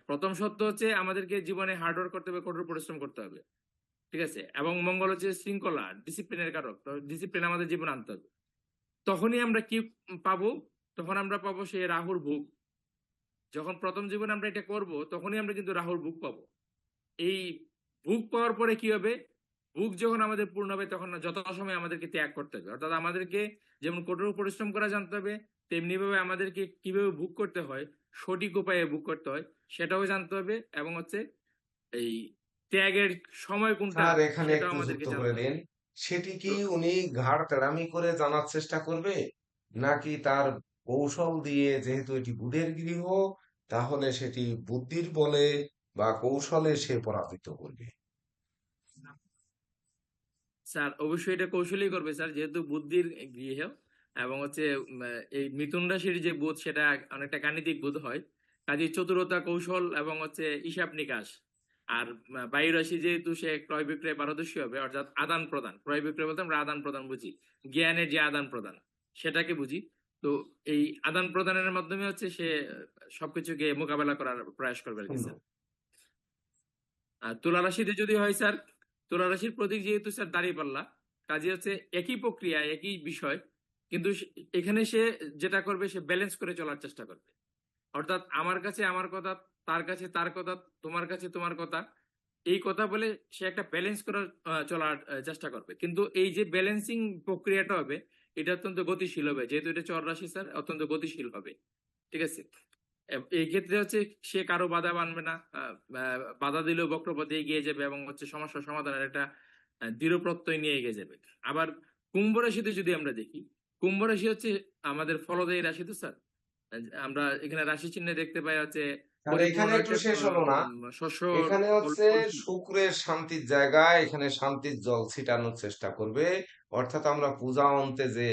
প্রথম সত্য হচ্ছে আমাদেরকে জীবনে হার্ডওয়ার্ক করতে হবে, কঠোর পরিশ্রম করতে হবে, ঠিক আছে। এবং মঙ্গল হচ্ছে শৃঙ্খলা, ডিসিপ্লিনের কারক। ডিসিপ্লিন আমাদের জীবনে আনতে হবে। তখনই আমরা কি পাবো? তখন আমরা পাবো সেই রাহুর ভোগ। যখন প্রথম জীবনে আমরা এটা করব, তখনই আমরা কিন্তু রাহুর ভোগ পাবো। এই ভোগ পাওয়ার পরে কি হবে? ভোগ যখন আমাদের পূর্ণ হবে, তখন যথাসময়ে আমাদেরকে ত্যাগ করতে হবে। অর্থাৎ আমাদেরকে যেমন কঠোর পরিশ্রম করা জানতে হবে, তেমনি ভাবে আমাদেরকে কিভাবে ভোগ করতে হয়, সঠিক উপায়ে ভোগ করতে হয়, সেটাও জানতে হবে। এবং হচ্ছে এই ত্যাগের সময় কোনটা, স্যার এখানে সেটাও একটু আমাদেরকে যুক্ত করে জানতে হবে। দিন, সেটি তো কি উনি ঘাড় তেড়ামি করে জানার চেষ্টা করবে, নাকি তার কৌশল দিয়ে, যেহেতু এটি বুধের গৃহ, তাহলে সেটি বুদ্ধির বলে বা কৌশলে সে পরাজিত করবে? স্যার অবশ্যই এটা কৌশলী করবে স্যার, যেহেতু বুদ্ধির গৃহ। এবং হচ্ছে এই মিথুন রাশির যে বুধ, সেটা অনেকটা গাণিতিক বুধ হয়। কাজে চতুরতা, কৌশল এবং হচ্ছে হিসাব নিকাশ। আর বায়ু রাশি যেহেতু, সে ক্রয় বিক্রয় পারদর্শী হবে, অর্থাৎ আদান প্রদান। ক্রয় বিক্রয় বলতে আমরা আদান প্রদান বুঝি, জ্ঞানের যে আদান প্রদান, সেটাকে বুঝি। তো এই আদান প্রদানের মাধ্যমে হচ্ছে সে সবকিছুকে মোকাবেলা করার প্রয়াস করবে আর কি সুন্দর। স্যার। আর তুলা রাশিতে যদি হয় স্যার, তুলা রাশির প্রতীক যেহেতু স্যার দাঁড়িপাল্লা, কাজে হচ্ছে একই প্রক্রিয়া, একই বিষয়, কিন্তু এখানে সে যেটা করবে, সে ব্যালেন্স করে চলার চেষ্টা করবে। অর্থাৎ আমার কাছে আমার কথা, তার কাছে তার কথা, তোমার কাছে তোমার কথা, এই কথা বলে সে একটা ব্যালেন্স করার চলার চেষ্টা করবে। কিন্তু এই যে ব্যালেন্সিং প্রক্রিয়াটা হবে, এটা অত্যন্ত গতিশীল হবে, যেহেতু এটা চর রাশি স্যার, অত্যন্ত গতিশীল হবে, ঠিক আছে। এই ক্ষেত্রে হচ্ছে সে কারো বাধা মানবে না। বাধা দিলেও বক্রপথে এগিয়ে যাবে, এবং হচ্ছে সমস্যা সমাধানের একটা দৃঢ় প্রত্যয় নিয়ে এগিয়ে যাবে। আবার কুম্ভ রাশিতে যদি আমরা দেখি, কুম্ভ রাশি হচ্ছে আমাদের ফলদায়ী রাশি তো স্যার। আমরা এখানে রাশি চিহ্নে দেখতে পাই হচ্ছে আর পরিপূর্ণ এখানে একটু একটা শেষ হলো না, শস্য এখানে হচ্ছে ফলশীল। শুক্রের শান্তির জায়গায়, এখানে শান্তির জল ছিটানোর চেষ্টা করবে। অর্থাৎ আমরা পূজা অন্তে যে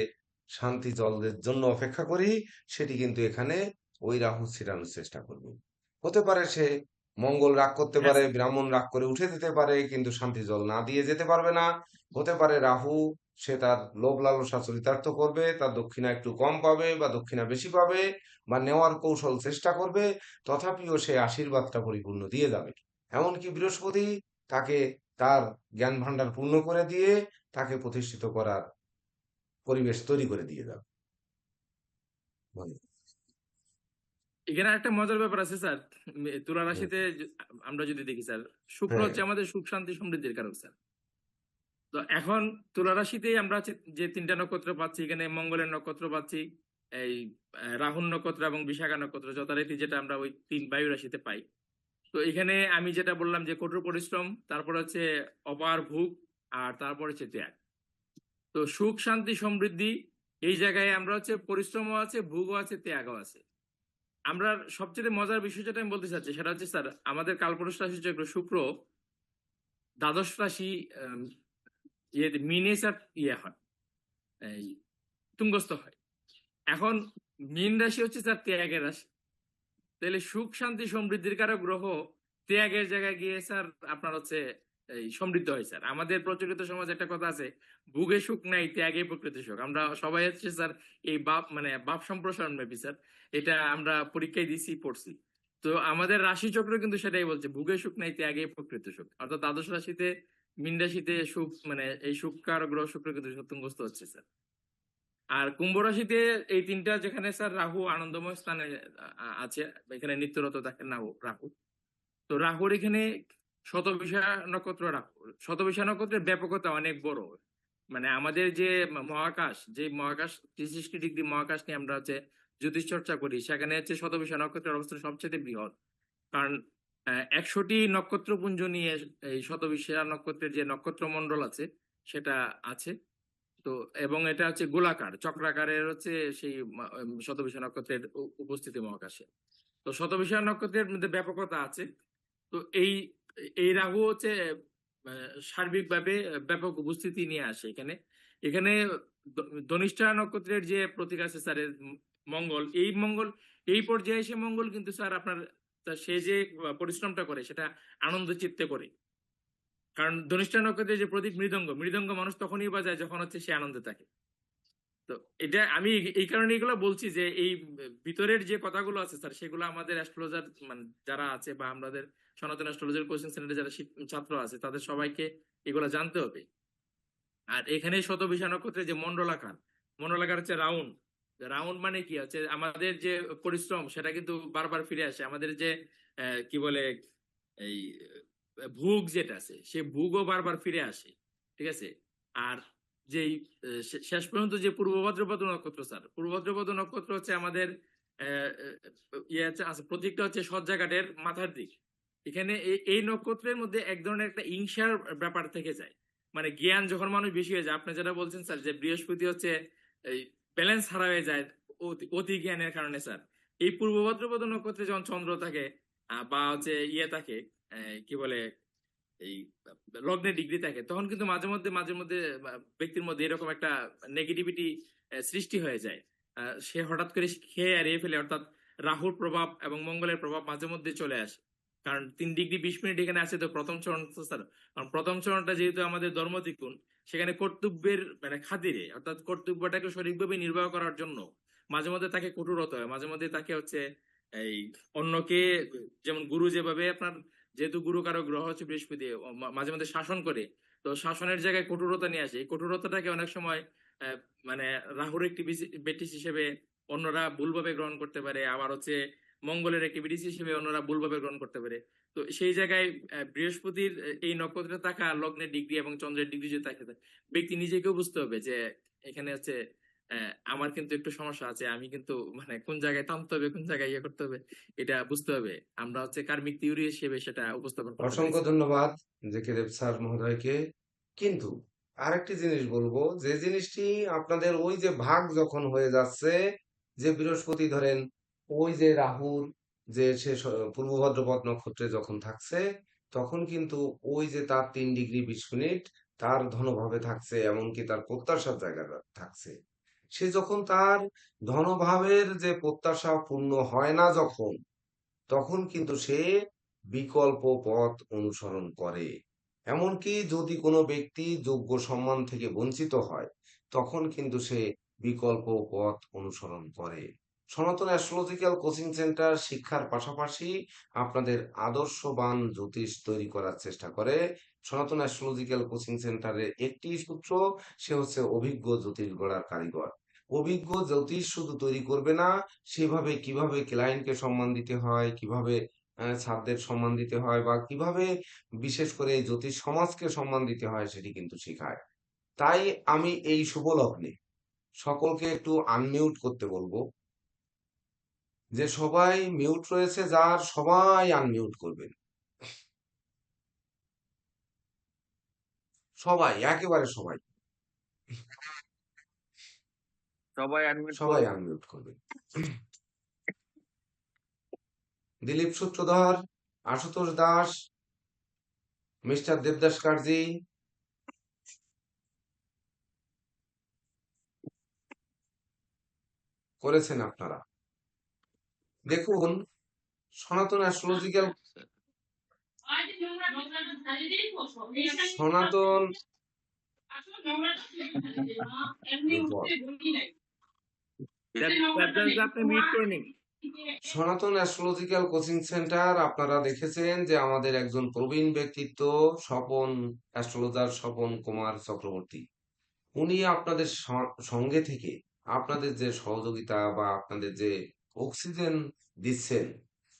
শান্তি জলের জন্য অপেক্ষা করি, সেটি কিন্তু এখানে ওই রাহু ছিটানোর চেষ্টা করবে। হতে পারে সে মঙ্গল রাগ করতে হ্যাঁ পারে, স্যার। ব্রাহ্মণ রাগ করে উঠে যেতে পারে, কিন্তু শান্তি জল না দিয়ে যেতে পারবে না। হতে পারে রাহু, সে তার লোভ লালসা চরিতার্থ করবে, তার দক্ষিণা একটু কম পাবে বা দক্ষিণা বেশি পাবে, বা নেওয়ার কৌশল চেষ্টা করবে, তথাপিও সে আশীর্বাদটা পরিপূর্ণ দিয়ে যাবে। এমনকি বৃহস্পতি তাকে তার জ্ঞান ভান্ডার পূর্ণ করে দিয়ে তাকে প্রতিষ্ঠিত করার পরিবেশ তৈরি করে দিয়ে যাবে। বলো। এখানে একটা মজার ব্যাপার আছে স্যার। তুলা হুম। রাশিতে আমরা যদি দেখি স্যার, শুক্র হ্যাঁ। হচ্ছে আমাদের সুখ শান্তি সমৃদ্ধির কারক স্যার। তো এখন তুলা রাশিতেই আমরা যে তিনটা নক্ষত্র পাচ্ছি, এখানে মঙ্গলের নক্ষত্র পাচ্ছি, এই রাহুর নক্ষত্র এবং বিশাখা নক্ষত্র যথারীতি, যেটা আমরা ওই তিন বায়ু রাশিতে পাই। তো এখানে আমি যেটা বললাম যে কঠোর পরিশ্রম, তারপর হচ্ছে অপার ভোগ, আর তারপর হচ্ছে ত্যাগ। তো সুখ শান্তি সমৃদ্ধি, এই জায়গায় আমরা হচ্ছে পরিশ্রমও আছে, ভোগও আছে, ত্যাগও আছে। আমরা সবচেয়ে মজার বিষয় যেটা আমি বলতে চাচ্ছি, সেটা হচ্ছে স্যার, আমাদের কালপুরুষ রাশি চক্র শুক্র দ্বাদশ রাশি মিনে স্যার হয়, এই তুঙ্গস্থ হয়। এখন মীন রাশি হচ্ছে স্যার ত্যাগের রাশি। তাহলে সুখ শান্তি সমৃদ্ধির কারক গ্রহ ত্যাগের জায়গায় গিয়ে স্যার আপনার হচ্ছে এই সমৃদ্ধ হয় স্যার। আমাদের প্রচলিত সমাজে একটা কথা আছে, ভোগে সুখ নাই, ত্যাগে প্রকৃত সুখ। আমরা সবাই হচ্ছে স্যার এই বাপ সম্প্রসারণ ব্যাপী স্যার, এটা আমরা পরীক্ষায় দিছি, পড়ছি। তো আমাদের রাশি চক্র কিন্তু সেটাই বলছে, ভোগে সুখ নাই, ত্যাগে প্রকৃত সুখ। অর্থাৎ দ্বাদশ রাশিতে, মীন রাশিতে সুখ, এই সুখ কারক গ্রহ শুক্র কিন্তু সত্যগ্রস্ত হচ্ছে স্যার। আর কুম্ভ রাশিতে এই তিনটা, যেখানে স্যার রাহু আনন্দময় স্থানে আছে, এখানে নিত্যরত থাকেন রাহু। তো রাহুর এখানে শতবিশা নক্ষত্র, রাহু শতবিশা নক্ষত্রের ব্যাপকতা অনেক বড়। আমাদের যে মহাকাশ, যে মহাকাশ 360 ডিগ্রি মহাকাশ নিয়ে আমরা হচ্ছে জ্যোতিষ চর্চা করি, সেখানে হচ্ছে শতবিশা নক্ষত্রের অবস্থান সবচেয়ে বৃহৎ। কারণ 100টি নক্ষত্রপুঞ্জ নিয়ে এই শতবিশা নক্ষত্রের যে নক্ষত্র মন্ডল আছে, সেটা আছে। তো এবং এটা হচ্ছে গোলাকার, চক্রাকারের হচ্ছে সেই শতবিশা নক্ষত্রের উপস্থিতি মহাকাশে। তো শতবিশা নক্ষত্রের মধ্যে ব্যাপকতা আছে। তো এই এই রাহু হচ্ছে সার্বিকভাবে ব্যাপক উপস্থিতি নিয়ে আসে এখানে। এখানে ধনিষ্ঠা নক্ষত্রের যে প্রতীক আছে স্যার, মঙ্গল এই পর্যায়ে এসে মঙ্গল কিন্তু স্যার আপনার, সে যে পরিশ্রমটা করে সেটা আনন্দ চিত্তে করে। কারণ ধনিষ্ঠা নক্ষত্রের যে প্রতীক মৃদঙ্গ, মানুষ তখনই বাজায় যখন হচ্ছে সে আনন্দে থাকে। তো এটা আমি এই কারণে এগুলো বলছি যে এই ভিতরের যে কথাগুলো আছে স্যার, সেগুলো আমাদের অ্যাস্ট্রোলজার মানে যারা আছে বা আমাদের সনাতন অ্যাস্ট্রোলজার কোচিং সেন্টারে যারা ছাত্র আছে তাদের সবাইকে এগুলো জানতে হবে। আর এখানে শতভিষা নক্ষত্রে যে মন্ডলাকার হচ্ছে রাউন্ড। রাউন্ড মানে কি হচ্ছে আমাদের যে পরিশ্রম সেটা কিন্তু বারবার ফিরে আসে। আমাদের যে কি বলে এই ভোগ যেটা আছে সে ভোগও বারবার ফিরে আসে, ঠিক আছে। আর যেই শেষ পর্যন্ত যে পূর্ব ভাদ্রপদ নক্ষত্র স্যার, পূর্ব ভাদ্রপদ নক্ষত্র হচ্ছে আমাদের ইয়ে আছে প্রতীকটা হচ্ছে সজ্জাঘাটের মাথার দিক। এখানে এই নক্ষত্রের মধ্যে এক ধরনের একটা হিংসার ব্যাপার থেকে যায়। মানে জ্ঞান যখন মানুষ বেশি হয়ে যায়, আপনি যেটা বলছেন স্যার যে বৃহস্পতি হচ্ছে এই ব্যালেন্স হারা হয়ে যায় অতি জ্ঞানের কারণে স্যার। এই পূর্ব ভাদ্রপদ নক্ষত্রে যখন চন্দ্র থাকে বা হচ্ছে ইয়ে থাকে কি বলে এই লগ্নে ডিগ্রি থাকে, তখন কিন্তু মাঝে মধ্যে ব্যক্তির মধ্যে এরকম একটা নেগেটিভিটি সৃষ্টি হয়ে যায়। সে হঠাৎ করে খেয়ে হারিয়ে ফেলে, অর্থাৎ রাহুর প্রভাব এবং মঙ্গলের প্রভাব মাঝে মধ্যে চলে আসে। কারণ 3 ডিগ্রি 20 মিনিট এখানে আছে তো প্রথম চরণ স্যার। কারণ প্রথম চরণটা যেহেতু আমাদের ধর্ম ত্রিকোণ, সেখানে কর্তব্যের মানে খাতিরে অর্থাৎ কর্তব্যটাকে সঠিকভাবে নির্বাহ করার জন্য মাঝে মধ্যে তাকে কঠোর হতে হয়। মাঝে মধ্যে তাকে হচ্ছে এই অন্যকে, যেমন গুরু যেভাবে আপনার, যেহেতু গুরু কারো গ্রহ হচ্ছে বৃহস্পতি, মাঝে মধ্যে শাসন করে, তো শাসনের জায়গায় কঠোরতা নিয়ে আসে। এই কঠোরতাটাকে অনেক সময় আহ, মানে রাহুর একটি বেটিস হিসেবে অন্যরা ভুলভাবে গ্রহণ করতে পারে, আবার হচ্ছে মঙ্গলের একটি বেটিস হিসেবে অন্যরা ভুলভাবে গ্রহণ করতে পারে। তো সেই জায়গায় বৃহস্পতির এই নক্ষত্রে থাকা লগ্নের ডিগ্রি এবং চন্দ্রের ডিগ্রি যদি থাকে, ব্যক্তি নিজেকেও বুঝতে হবে যে এখানে হচ্ছে আমার কিন্তু একটু সমস্যা আছে, আমি কিন্তু মানে কোন জায়গায় থামতে হবে, কোন জায়গায় ইয়ে করতে হবে, এটা বুঝতে হবে। আমরা হচ্ছে কার্মিক থিওরি হিসেবে সেটা উপস্থাপন করতে পারি অসংখ্য স্যার। ধন্যবাদ জেকে দেব স্যার মহোদয়কে। কিন্তু আরেকটি জিনিস বলবো, যে জিনিসটি আপনাদের ওই যে ভাগ যখন হয়ে যাচ্ছে, যে বৃহস্পতি ধরেন ওই যে রাহুর যে সে পূর্ব ভাদ্রপদ নক্ষত্রে যখন থাকছে, তখন কিন্তু ওই যে তার 3 ডিগ্রি 20 মিনিট তার ধনভাবে থাকছে, এমনকি তার প্রত্যাশার জায়গা থাকছে। সে যখন তার ধনভাবের যে প্রত্যাশা পূর্ণ হয় না যখন, তখন কিন্তু সে বিকল্প পথ অনুসরণ করে। এমনকি যদি কোনো ব্যক্তি যোগ্য সম্মান থেকে বঞ্চিত হয়, তখন কিন্তু সে বিকল্প পথ অনুসরণ করে। সনাতন অ্যাস্ট্রোলজিক্যাল কোচিং সেন্টার শিক্ষার পাশাপাশি আপনাদের আদর্শবান জ্যোতিষ তৈরি করার চেষ্টা করে। সনাতন অ্যাস্ট্রোলজিক্যাল কোচিং সেন্টারের একটি সূত্র, সে হচ্ছে অভিজ্ঞ জ্যোতিষ গড়ার কারিগর। অভিজ্ঞ জ্যোতিষ শুধু তৈরি করবে না, সেভাবে কিভাবে ক্লায়েন্টকে সম্মান দিতে হয়, কিভাবে ছাত্রদের সম্মান দিতে হয়, বা কিভাবে বিশেষ করে এই জ্যোতিষ সমাজকে সম্মান দিতে হয়, সেটি কিন্তু শেখায়। তাই আমি এই শুভ লগ্নে সকলকে একটু আনমিউট করতে বলবো, যে সবাই মিউট রয়েছে যার, সবাই আনমিউট করবেন। সবাই, একেবারে সবাই, সবাই অ্যাডমিট সবাই করুন। আনমিউট করবেন। দিলীপ সূত্রধর, আশুতোষ দাস, মিস্টার দেবদাস কার্জি, করেছেন আপনারা। দেখুন, সনাতন অ্যাস্ট্রোলজিক্যাল সনাতন আপনি মিট করে নিন। সনাতন অ্যাস্ট্রোলজিক্যাল কোচিং সেন্টার, আপনারা দেখেছেন যে আমাদের একজন প্রবীণ ব্যক্তিত্ব স্বপন অ্যাস্ট্রোলজার স্বপন কুমার চক্রবর্তী, উনি আপনাদের সঙ্গে থেকে আপনাদের যে সহযোগিতা বা আপনাদের যে অক্সিজেন দিচ্ছেন,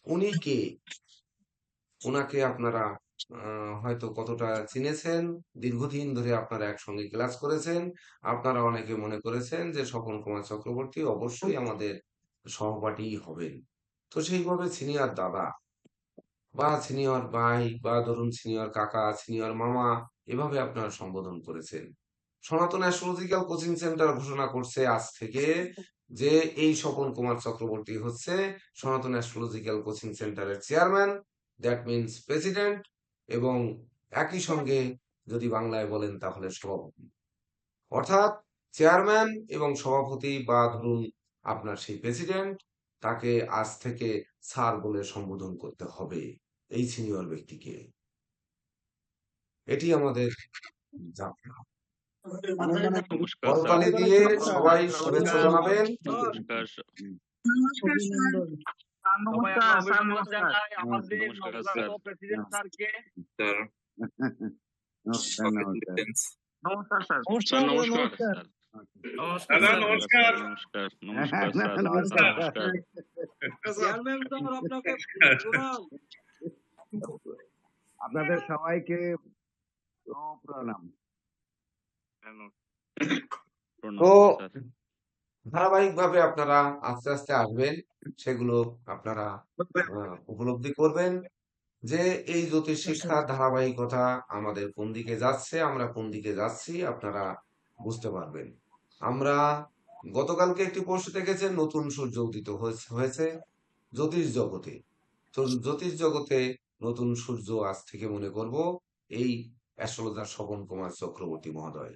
উনি কে? ওনাকে আপনারা হয়তো কতটা চিনেছেন, দীর্ঘদিন ধরে আপনারা একসঙ্গে ক্লাস করেছেন। আপনারা অনেকে মনে করেছেন যে স্বপন কুমার চক্রবর্তী অবশ্যই আমাদের সহপাঠী হবেন। তো সেইভাবে সিনিয়র দাদা বা সিনিয়র ভাই বা ধরুন সিনিয়র কাকা, সিনিয়র মামা, এভাবে আপনারা সম্বোধন করেছেন। সনাতন অ্যাস্ট্রোলজিক্যাল কোচিং সেন্টার ঘোষণা করছে আজ থেকে যে এই স্বপন কুমার চক্রবর্তী হচ্ছে সনাতন অ্যাস্ট্রোলজিক্যাল কোচিং সেন্টারের চেয়ারম্যান, দ্যাট মিনস প্রেসিডেন্ট, এবং একই সঙ্গে যদি বাংলায় বলেন তাহলে সভাপতি। অর্থাৎ চেয়ারম্যান এবং সভাপতি বা ধরুন আপনার সেই প্রেসিডেন্ট, তাকে আজ থেকে স্যার বলে সম্বোধন করতে হবে এই সিনিয়র ব্যক্তিকে। এটি আমাদের যাত্রা। নমস্কার স্যার করতালি দিয়ে সবাই শুভেচ্ছা জানাবেন। নমস্কার সবাই আমরা অভিনন্দন জানাই আমাদের নমস্কার নবগত স্যার প্রেসিডেন্ট স্যারকে। স্যার নমস্কার নমস্কার congratulations. নমস্কার স্যার। স্যার নমস্কার স্যার নমস্কার দাদা স্যার। নমস্কার। নমস্কার নমস্কার স্যার নমস্কার নমস্কার চেয়ারম্যান স্যার আপনাকে প্রণাম। আপনাদের সবাইকে প্রণাম। প্রণাম তো স্যার ধারাবাহিকভাবে আপনারা আস্তে আস্তে আসবেন, সেগুলো আপনারা উপলব্ধি করবেন যে এই জ্যোতিষ শিক্ষার ধারাবাহিকতা আমাদের কোন দিকে যাচ্ছে, আমরা কোন দিকে যাচ্ছি আপনারা বুঝতে পারবেন। আমরা গতকালকে একটি পোস্ট দেখেছেন, নতুন সূর্য উদিত হয়েছে জ্যোতিষ জগতে। তো জ্যোতিষ জগতে নতুন সূর্য আজ থেকে মনে করব এই অ্যাস্ট্রোলজার স্বপন কুমার চক্রবর্তী মহোদয়।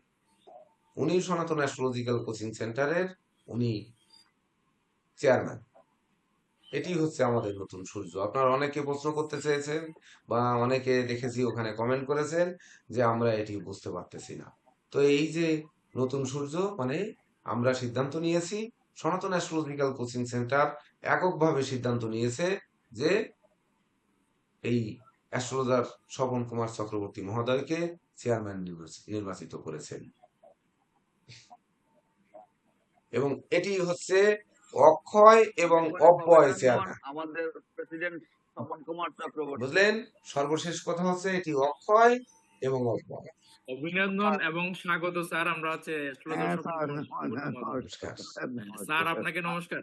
উনি সনাতন অ্যাস্ট্রোলজিক্যাল কোচিং সেন্টারের উনি চেয়ারম্যান। এটি হচ্ছে আমাদের নতুন সূর্য। আপনারা অনেকে প্রশ্ন করতে চেয়েছেন বা অনেকে দেখেছি ওখানে কমেন্ট করেছেন যে আমরা এটি বুঝতে পারতেছি না। তো এই যে নতুন সূর্য মানে আমরা সিদ্ধান্ত নিয়েছি, সনাতন অ্যাস্ট্রোলজিক্যাল কোচিং সেন্টার এককভাবে সিদ্ধান্ত নিয়েছে যে এই অ্যাস্ট্রোলজার স্বপন কুমার চক্রবর্তী মহোদয়কে চেয়ারম্যান নির্বাচিত করেছেন। এবং এটি হচ্ছে অক্ষয় এবং অব্যয় চেয়ারম্যান। আমাদের প্রেসিডেন্ট স্বপন কুমার চক্রবর্তী। বুঝলেন? সর্বশেষ কথা হচ্ছে এটি অক্ষয় এবং অব্যয়। অভিনন্দন এবং স্বাগত স্যার। আমরা হচ্ছে astrologer হ্যাঁ স্বপন স্যার কুমার চক্রবর্তী মহোদয়। নমস্কার স্যার আপনাকে নমস্কার।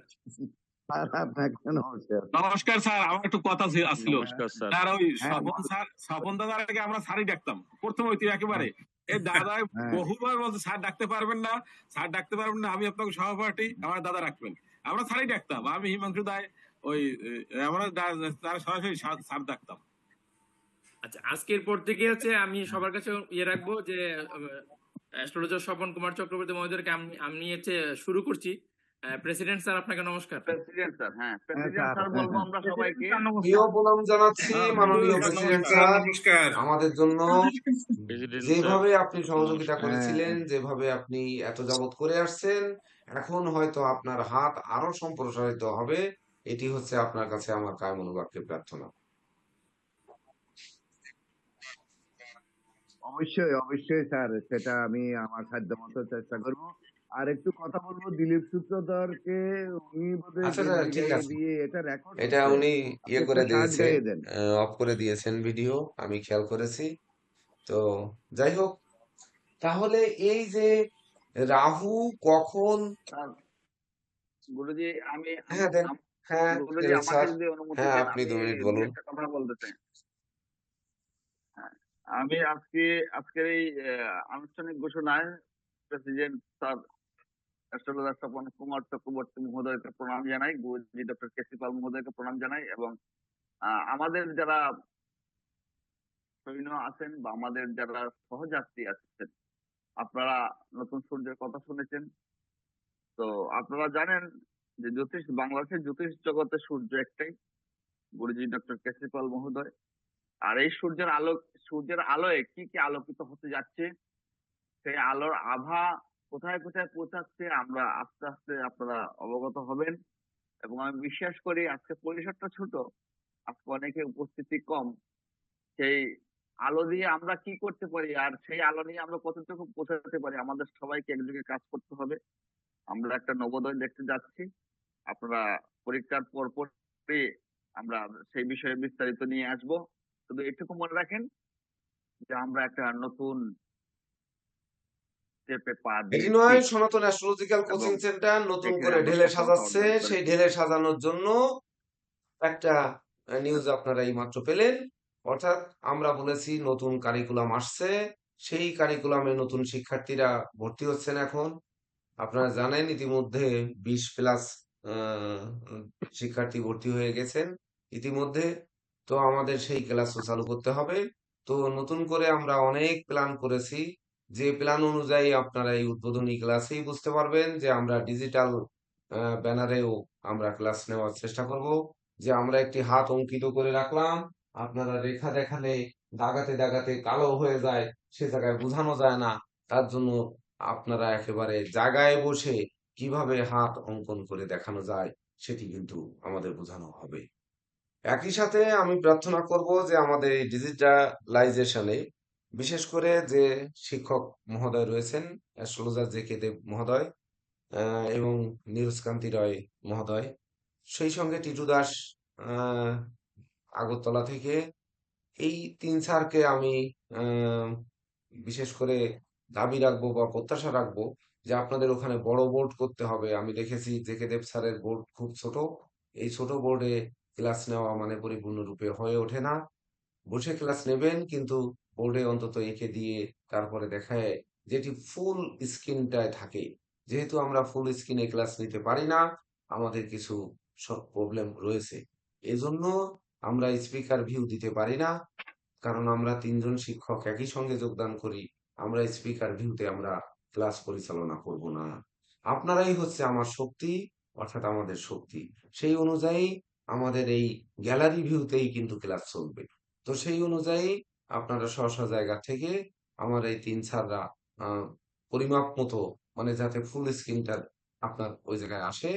স্যার আপনাকে নমস্কার। নমস্কার স্যার, আমার একটু কথা আসছিল। নমস্কার স্যার স্যার ওই হ্যাঁ স্বপন দাদার আগে আমরা স্যারই ডাকতাম, প্রথম হইতে একেবারে। এই দাদা হ্যাঁ বহুবার বলছে স্যার ডাকতে পারবেন না, স্যার ডাকতে পারবেন না, আমি আপনাকে সহপাঠী, আমার দাদা রাখবেন। আমরা স্যারই ডাকতাম, আমি হিমাংশু দায় ওই আমরা তার সরাসরি স্যার ডাকতাম। আচ্ছা, আজকের পর থেকে হচ্ছে আমি সবার কাছে রাখবো যে অ্যাস্ট্রোলজার স্বপন কুমার চক্রবর্তী মহোদয়কে আমি হচ্ছে শুরু করছি। প্রেসিডেন্ট স্যার আপনাকে নমস্কার। প্রেসিডেন্ট স্যার, হ্যাঁ হ্যাঁ প্রেসিডেন্ট স্যার স্যার বলবো আমরা সবাইকে। প্রিয় প্রণাম জানাচ্ছি মাননীয় প্রেসিডেন্ট স্যার, নমস্কার। আমাদের জন্য প্রেসিডেন্ট স্যার যেভাবে আপনি সহযোগিতা নমস্কার। করেছিলেন, যেভাবে আপনি এত যাবৎ করে আসছেন, এখন হয়তো আপনার হাত আরো সম্প্রসারিত হবে। এটি হচ্ছে আপনার কাছে আমার কায়মনোবাক্যে প্রার্থনা। অবশ্যই অবশ্যই স্যার, সেটা আমি আমার সাধ্য মতো চেষ্টা করব। আর একটু কথা বলবো দিলীপ সূত্রধরকে, উনি বোধহয় আচ্ছা গীত ঠিক গাইয়ে আছে, দিয়ে এটা রেকর্ড এটা হচ্ছে, উনি আপনি ইয়ে একটু করে শার্ট দিয়েছে, গাইয়ে দেন। অফ করে দিয়েছেন ভিডিও, আমি খেয়াল করেছি। তো যাই হোক, তাহলে এই যে রাহু কখন, স্যার, গুরুজি আমি হ্যাঁ দেন, হ্যাঁ গুরুজি দেন আমাকে স্যার, যদি অনুমতি হ্যাঁ দেন আপনি আমি 2 মিনিট দু বলুন। একটা কথা বলতে চাই। হ্যাঁ, আমি আজকের এই আনুষ্ঠানিক ঘোষণায় president sir astrologer Swapan Kumar Chakraborty মহোদয়কে প্রণাম জানাই, গুরুজি ডক্টর কেসি পাল মহোদয়কে প্রণাম জানাই, এবং আমাদের যারা সৈন্য আছেন বা আমাদের যারা সহযাত্রী আছেন, আপনারা নতুন সূর্যের কথা শুনেছেন। তো আপনারা জানেন যে বাংলাদেশের জ্যোতিষ জগতে সূর্য একটাই, গুরুজি ডক্টর কেসি পাল মহোদয়। আর এই সূর্যের আলোয় কি কি আলোকিত হতে যাচ্ছে, সেই আলোর আভা কোথায় কোথায় পৌঁছাচ্ছে আমরা আস্তে আস্তে আপনারা অবগত হবেন। এবং আমি বিশ্বাস করি আজকে পরিসরটা ছোট, আজকে অনেকে উপস্থিতি কম, সেই আলো দিয়ে আমরা কি করতে পারি আর সেই আলো নিয়ে আমরা কতটুকু পৌঁছাতে পারি, আমাদের সবাইকে একযোগে কাজ করতে হবে। আমরা একটা নবোদয় দেখতে যাচ্ছি, আপনারা পরীক্ষার পর আমরা সেই বিষয়ে বিস্তারিত নিয়ে আসব। শুধু এটুকু মনে রাখেন যে আমরা একটা নতুন স্টেপে পা এটি দিয়েছি নয়, সনাতন অ্যাস্ট্রোলজিক্যাল এবং কোচিং সেন্টার নতুন এখানে করে আমরা ঢেলে সফলতা সাজাচ্ছে। অর্জন সেই করেছি। ঢেলে সাজানোর জন্য একটা নিউজ আপনারা এই মাত্র পেলেন, অর্থাৎ আমরা বলেছি নতুন কারিকুলাম আসছে, সেই কারিকুলামে নতুন শিক্ষার্থীরা ভর্তি হচ্ছেন এখন। আপনারা জানেন ইতিমধ্যে 20+ শিক্ষার্থী ভর্তি হয়ে গেছেন ইতিমধ্যে। তো আমাদের সেই ক্লাসও চালু করতে হবে। তো নতুন করে আমরা অনেক প্ল্যান করেছি, যে প্ল্যান অনুযায়ী আপনারা এই উদ্বোধনী ক্লাসেই বুঝতে পারবেন যে আমরা ডিজিটাল ব্যানারেও আমরা ক্লাস নেওয়ার চেষ্টা করব। যে আমরা একটি হাত অঙ্কিত করে রাখলাম, আপনারা রেখা দেখালে দাগাতে দাগাতে কালো হয়ে যায়, সে জায়গায় বোঝানো যায় না। তার জন্য আপনারা একেবারে জায়গায় বসে কিভাবে হাত অঙ্কন করে দেখানো যায় সেটি কিন্তু আমাদের বোঝানো হবে। একই সাথে আমি প্রার্থনা করব যে আমাদের এই ডিজিটালাইজেশনে বিশেষ করে যে শিক্ষক মহোদয় রয়েছেন, অ্যাস্ট্রোলজার জে কে দেব মহোদয় এবং নীরজকান্তি রয় মহোদয়, সেই সঙ্গে টিটু দাস আহ, আগরতলা থেকে, এই তিন স্যারকে আমি আহ, বিশেষ করে দাবি রাখবো বা প্রত্যাশা রাখবো যে আপনাদের ওখানে বড় বোর্ড করতে হবে। আমি দেখেছি জে কে দেব স্যারের বোর্ড খুব ছোট, এই ছোট বোর্ডে ক্লাস নেওয়া মানে পরিপূর্ণরূপে হয়ে ওঠে না। বসে ক্লাস নেবেন কিন্তু বোর্ডে অন্তত এঁকে দিয়ে তারপরে দেখায় যেটি ফুল স্ক্রিনটায় থাকে। যেহেতু আমরা ফুল স্ক্রিনে ক্লাস নিতে পারি না, আমাদের কিছু সব প্রবলেম রয়েছে, এজন্য আমরা স্পিকার ভিউ দিতে পারি না। কারণ আমরা তিনজন শিক্ষক একই সঙ্গে যোগদান করি, আমরা স্পিকার ভিউতে আমরা ক্লাস পরিচালনা করব না। আপনারাই হচ্ছে আমার শক্তি, অর্থাৎ আমাদের শক্তি। সেই অনুযায়ী আমাদের এই গ্যালারি ভিউতেই কিন্তু ক্লাস চলবে। তো সেই অনুযায়ী আপনারা স্ব স্ব জায়গা থেকে আমার এই তিন স্যাররা আহ, পরিমাপ মতো, মানে যাতে ফুল স্ক্রিনটা আপনার ওই জায়গায় আসে,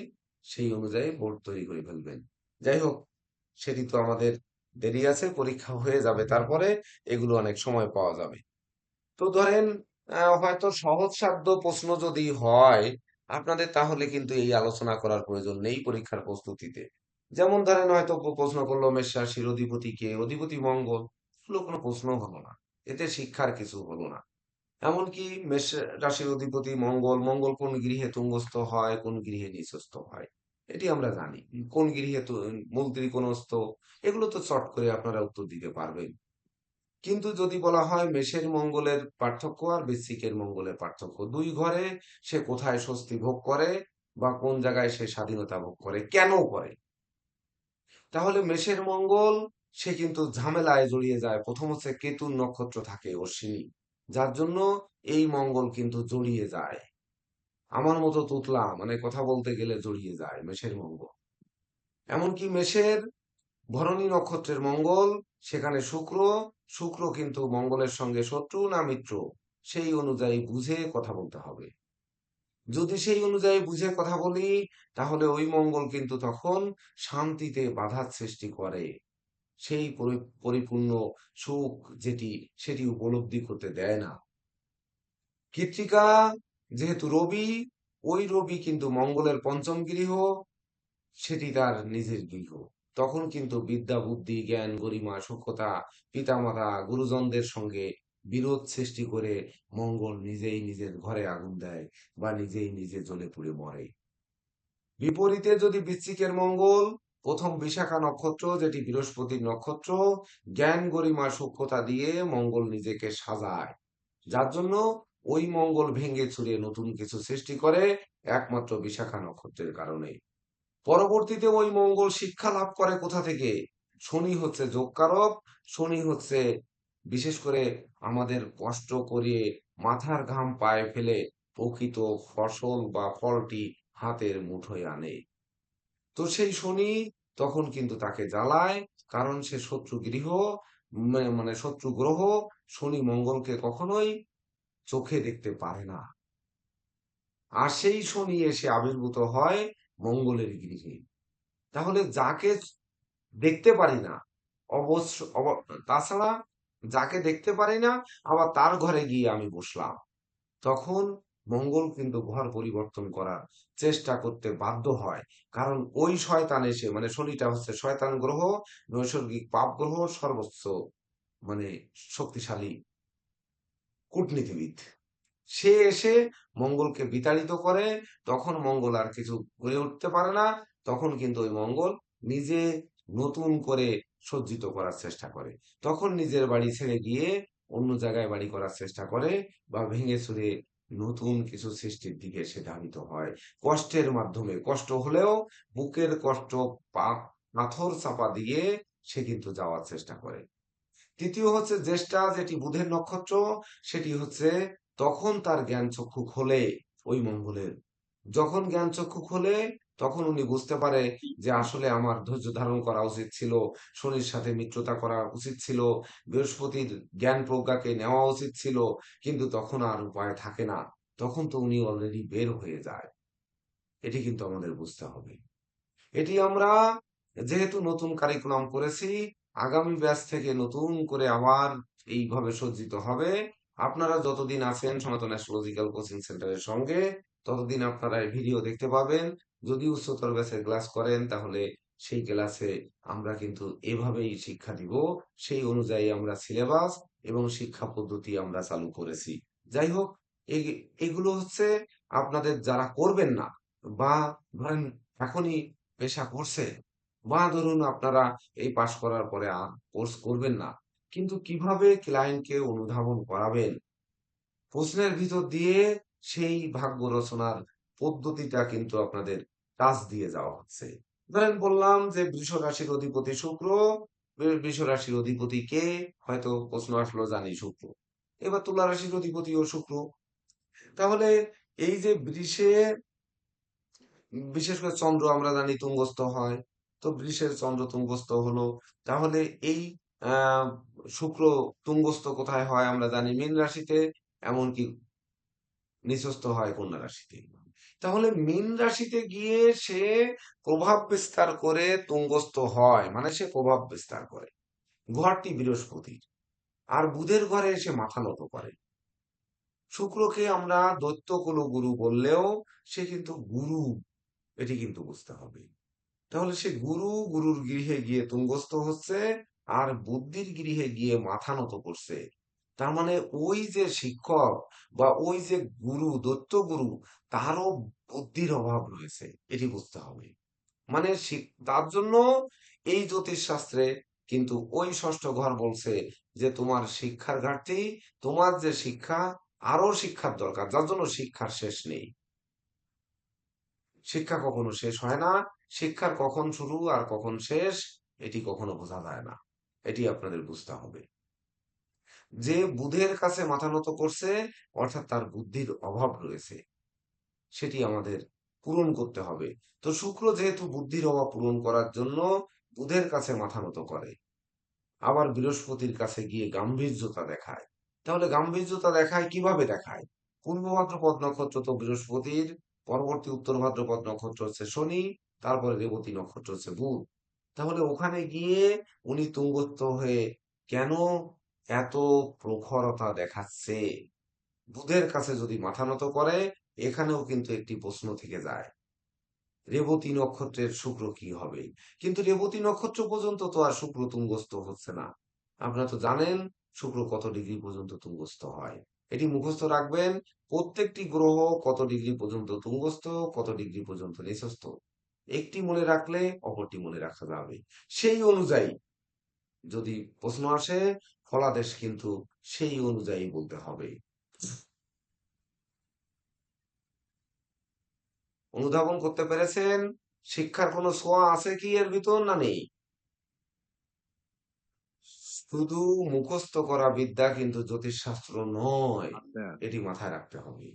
সেই অনুযায়ী বোর্ড তৈরি করে ফেলবেন। যাই হোক, সেটি তো আমাদের দেরি আছে, পরীক্ষা হয়ে যাবে তারপরে, এগুলো অনেক সময় পাওয়া যাবে। তো ধরেন হয়তো সহজসাধ্য প্রশ্ন যদি হয় আপনাদের, তাহলে কিন্তু এই আলোচনা করার প্রয়োজন নেই পরীক্ষার প্রস্তুতিতে। যেমন ধরেন হয়তো প্রশ্ন করলো মেষ রাশির অধিপতি কে, অধিপতি মঙ্গল, এগুলো কোনো প্রশ্ন হলো না, এতে শিক্ষার কিছু হলো না। এমনকি মেষ রাশির অধিপতি মঙ্গল, মঙ্গল কোন গৃহে তুঙ্গস্থ হয়, কোন গৃহে নিচস্থ হয়, এটি আমরা জানি। কোন গৃহে মূল ত্রিকোণস্থ, এগুলো তো চট করে আপনারা উত্তর দিতে পারবেন। কিন্তু যদি বলা হয় মেষের মঙ্গলের পার্থক্য আর বৃশ্চিকের মঙ্গলের পার্থক্য, দুই ঘরে সে কোথায় স্বস্তি ভোগ করে বা কোন জায়গায় সে স্বাধীনতা ভোগ করে, কেন করে, তাহলে মেষের মঙ্গল সে কিন্তু ঝামেলায় জড়িয়ে যায়। প্রথম হচ্ছে কেতুর নক্ষত্র থাকে অশ্বিনী, যার জন্য এই মঙ্গল কিন্তু জড়িয়ে যায়। আমার মতো তুতলা, মানে কথা বলতে গেলে জড়িয়ে যায় মেষের মঙ্গল। এমনকি মেষের ভরণী নক্ষত্রের মঙ্গল, সেখানে শুক্র, শুক্র কিন্তু মঙ্গলের সঙ্গে শত্রু না মিত্র, সেই অনুযায়ী বুঝে কথা বলতে হবে। যদি সেই অনুযায়ী বুঝে কথা বলি, তাহলে ওই মঙ্গল কিন্তু তখন শান্তিতে বাধার সৃষ্টি করে, সেই পরিপূর্ণ সুখ যেটি, সেটি উপলব্ধি করতে দেয় না। কৃত্তিকা যেহেতু রবি, ওই রবি কিন্তু মঙ্গলের পঞ্চম গৃহ, সেটি তার নিজের গৃহ। তখন কিন্তু বিদ্যা বুদ্ধি জ্ঞান গরিমা সূক্ষ্মতা পিতামাতা গুরুজনদের সঙ্গে বিরোধ সৃষ্টি করে মঙ্গল নিজেই নিজের ঘরে আগুন দেয় বা নিজেই নিজে জ্বলে পুড়ে মরে। বিপরীতে যদি বৃশ্চিকের মঙ্গল প্রথম বিশাখা নক্ষত্র, যেটি বৃহস্পতির নক্ষত্র, জ্ঞান গরিমা সূক্ষ্মতা দিয়ে মঙ্গল নিজেকে সাজায়, যার জন্য ওই মঙ্গল ভেঙে চুরে নতুন কিছু সৃষ্টি করে একমাত্র বিশাখা নক্ষত্রের কারণে। পরবর্তীতে ওই মঙ্গল শিক্ষা লাভ করে কোথা থেকে? শনি হচ্ছে যোগকারক, শনি হচ্ছে বিশেষ করে আমাদের কষ্ট করে মাথার ঘাম পায়ে ফেলে প্রকৃত ফসল বা ফলটি হাতের মুঠোয় আনে। তো সেই শনি তখন কিন্তু তাকে জ্বালায়, কারণ সে শত্রু গৃহ, মানে শত্রু গ্রহ। শনি মঙ্গলকে কখনোই চোখে দেখতে পারে না, আর সেই শনি এসে আবির্ভূত হয় মঙ্গলের গৃহে। তাহলে যাকে দেখতে পারি না, অবশ্য তাছাড়া যাকে দেখতে পারি না আবার তার ঘরে গিয়ে আমি বসলাম, তখন মঙ্গল কিন্তু ঘর পরিবর্তন করার চেষ্টা করতে বাধ্য হয়। কারণ ওই শয়তান এসে, মানে শনিটা হচ্ছে শয়তান গ্রহ, নৈসর্গিক পাপ গ্রহ, সর্বোচ্চ মানে শক্তিশালী কূটনীতিবিদ, সে এসে মঙ্গলকে বিতাড়িত করে। তখন মঙ্গল আর কিছু করে উঠতে পারে না, তখন কিন্তু ওই মঙ্গল নিজে নতুন করে সজ্জিত করার চেষ্টা করে। তখন নিজের বাড়ি ছেড়ে গিয়ে অন্য জায়গায় বাড়ি করার চেষ্টা করে বা ভেঙে চুরে নতুন কিছু সৃষ্টির দিকে সে ধাবিত হয়। কষ্টের মাধ্যমে, কষ্ট হলেও বুকের কষ্ট পাথর চাপা দিয়ে সে কিন্তু যাওয়ার চেষ্টা করে। তৃতীয় হচ্ছে জ্যেষ্ঠা, যেটি বুধের নক্ষত্র, সেটি হচ্ছে তখন তার জ্ঞান চক্ষু খোলে ওই মঙ্গলের। যখন জ্ঞান চক্ষু খোলে তখন উনি বুঝতে পারে যে আসলে আমার ধৈর্য ধারণ করা উচিত ছিল, শনির সাথে মিত্রতা করা উচিত ছিল, বৃহস্পতির জ্ঞান প্রজ্ঞাকে নেওয়া উচিত ছিল, কিন্তু তখন আর উপায় থাকে না। তখন তো উনি অলরেডি বের হয়ে যায়। এটি কিন্তু আমাদের বুঝতে হবে। এটি আমরা যেহেতু নতুন কারিকুলাম করেছি, আগামী ব্যাচ থেকে নতুন করে আবার এইভাবে সজ্জিত হবে। আপনারা যতদিন আছেন সনাতন অ্যাস্ট্রোলজিক্যাল কোচিং সেন্টারের সঙ্গে, ততদিন আপনারা এই ভিডিও দেখতে পাবেন। যদি উচ্চতর ব্যাচের ক্লাস করেন, তাহলে সেই ক্লাসে আমরা কিন্তু এভাবেই শিক্ষা দিব। সেই অনুযায়ী আমরা সিলেবাস এবং শিক্ষা পদ্ধতি আমরা চালু করেছি। যাই হোক, এগুলো হচ্ছে আপনাদের যারা করবেন না, বা ধরেন এখনই পেশা করছে, বা ধরুন আপনারা এই পাশ করার পরে আর কোর্স করবেন না, কিন্তু কিভাবে ক্লায়েন্টকে অনুধাবন করাবেন, প্রশ্নের ভিতর দিয়ে সেই ভাগ্য রচনার পদ্ধতিটা কিন্তু আপনাদের কাজ দিয়ে যাওয়া হচ্ছে। ধরেন বললাম যে বৃষ রাশির অধিপতি শুক্র, বৃষ রাশির অধিপতি কে, হয়তো প্রশ্ন আসলো, জানি শুক্র। এবার তুলা রাশির অধিপতিও শুক্র। তাহলে এই যে বৃষে বিশেষ করে চন্দ্র আমরা জানি তুঙ্গস্থ হয়, তো বৃষের চন্দ্র তুঙ্গস্থ হলো, তাহলে এই আহ শুক্র তুঙ্গস্থ কোথায় হয় আমরা জানি মীন রাশিতে, এমনকি নিচস্থ হয় কন্যা রাশিতে। তাহলে মীন রাশিতে গিয়ে সে প্রভাব বিস্তার করে তুঙ্গস্থ হয়, মানে সে প্রভাব বিস্তার করে, ঘরটি বৃহস্পতির, আর বুধের ঘরে এসে মাথা নত করে। শুক্রকে আমরা দৈত্য কুলগুরু বললেও সে কিন্তু গুরু, এটি কিন্তু বুঝতে হবে। তাহলে সে গুরুর গৃহে গিয়ে তুঙ্গস্থ হচ্ছে, আর বুদ্ধির গৃহে গিয়ে মাথা নত করছে। তার মানে ওই যে শিক্ষক বা ওই যে গুরু, দৈত্য গুরু, তারও বুদ্ধির অভাব রয়েছে, এটি বুঝতে হবে। মানে তার জন্য এই জ্যোতিষ শাস্ত্রে কিন্তু ওই ষষ্ঠ ঘর বলছে যে তোমার শিক্ষার ঘাটতি, তোমার যে শিক্ষা, আরো শিক্ষার দরকার, যার জন্য শিক্ষার শেষ নেই। শিক্ষা কখনো শেষ হয় না, শিক্ষার কখন শুরু আর কখন শেষ এটি কখনো বোঝা যায় না। এটি আপনাদের বুঝতে হবে। যে বুধের কাছে মাথা নত করছে, অর্থাৎ তার বুদ্ধির অভাব রয়েছে, সেটি আমাদের পূরণ করতে হবে। তো শুক্র যেহেতু বুদ্ধির অভাব পূরণ করার জন্য বুধের কাছে মাথা নত করে, আবার বৃহস্পতির কাছে গিয়ে গাম্ভীর্যতা দেখায়। তাহলে গাম্ভীর্যতা দেখায় কিভাবে দেখায়? পূর্ব ভাদ্রপদ নক্ষত্র তো বৃহস্পতির, পরবর্তী উত্তর ভাদ্রপদ নক্ষত্র হচ্ছে শনি, তারপরে রেবতী নক্ষত্র হচ্ছে বুধ। তাহলে ওখানে গিয়ে উনি তুঙ্গস্থ হয়ে কেন এত প্রখরতা দেখাচ্ছে? বুধের কাছে যদি মাথা নত করে, এখানেও কিন্তু একটি প্রশ্ন থেকে যায়, রেবতী নক্ষত্রের শুক্র কি হবে? কিন্তু রেবতী নক্ষত্র পর্যন্ত তো আর শুক্র তুঙ্গস্থ হচ্ছে না। আপনারা তো জানেন শুক্র কত ডিগ্রি পর্যন্ত তুঙ্গস্থ হয়, এটি মুখস্থ রাখবেন। প্রত্যেকটি গ্রহ কত ডিগ্রি পর্যন্ত তুঙ্গস্থ, কত ডিগ্রি পর্যন্ত নিচস্থ, একটি মনে রাখলে অপরটি মনে রাখা যাবে। সেই অনুযায়ী যদি প্রশ্ন আসে, ফলাদেশ কিন্তু সেই অনুযায়ী বলতে হবে। অনুধাবন করতে পেরেছেন? শিক্ষার কোনো ছোঁয়া আছে কি এর ভিতর, না নেই? শুধু মুখস্থ করা বিদ্যা কিন্তু জ্যোতিষশাস্ত্র নয়, আচ্ছা, এটি মাথায় রাখতে হবে।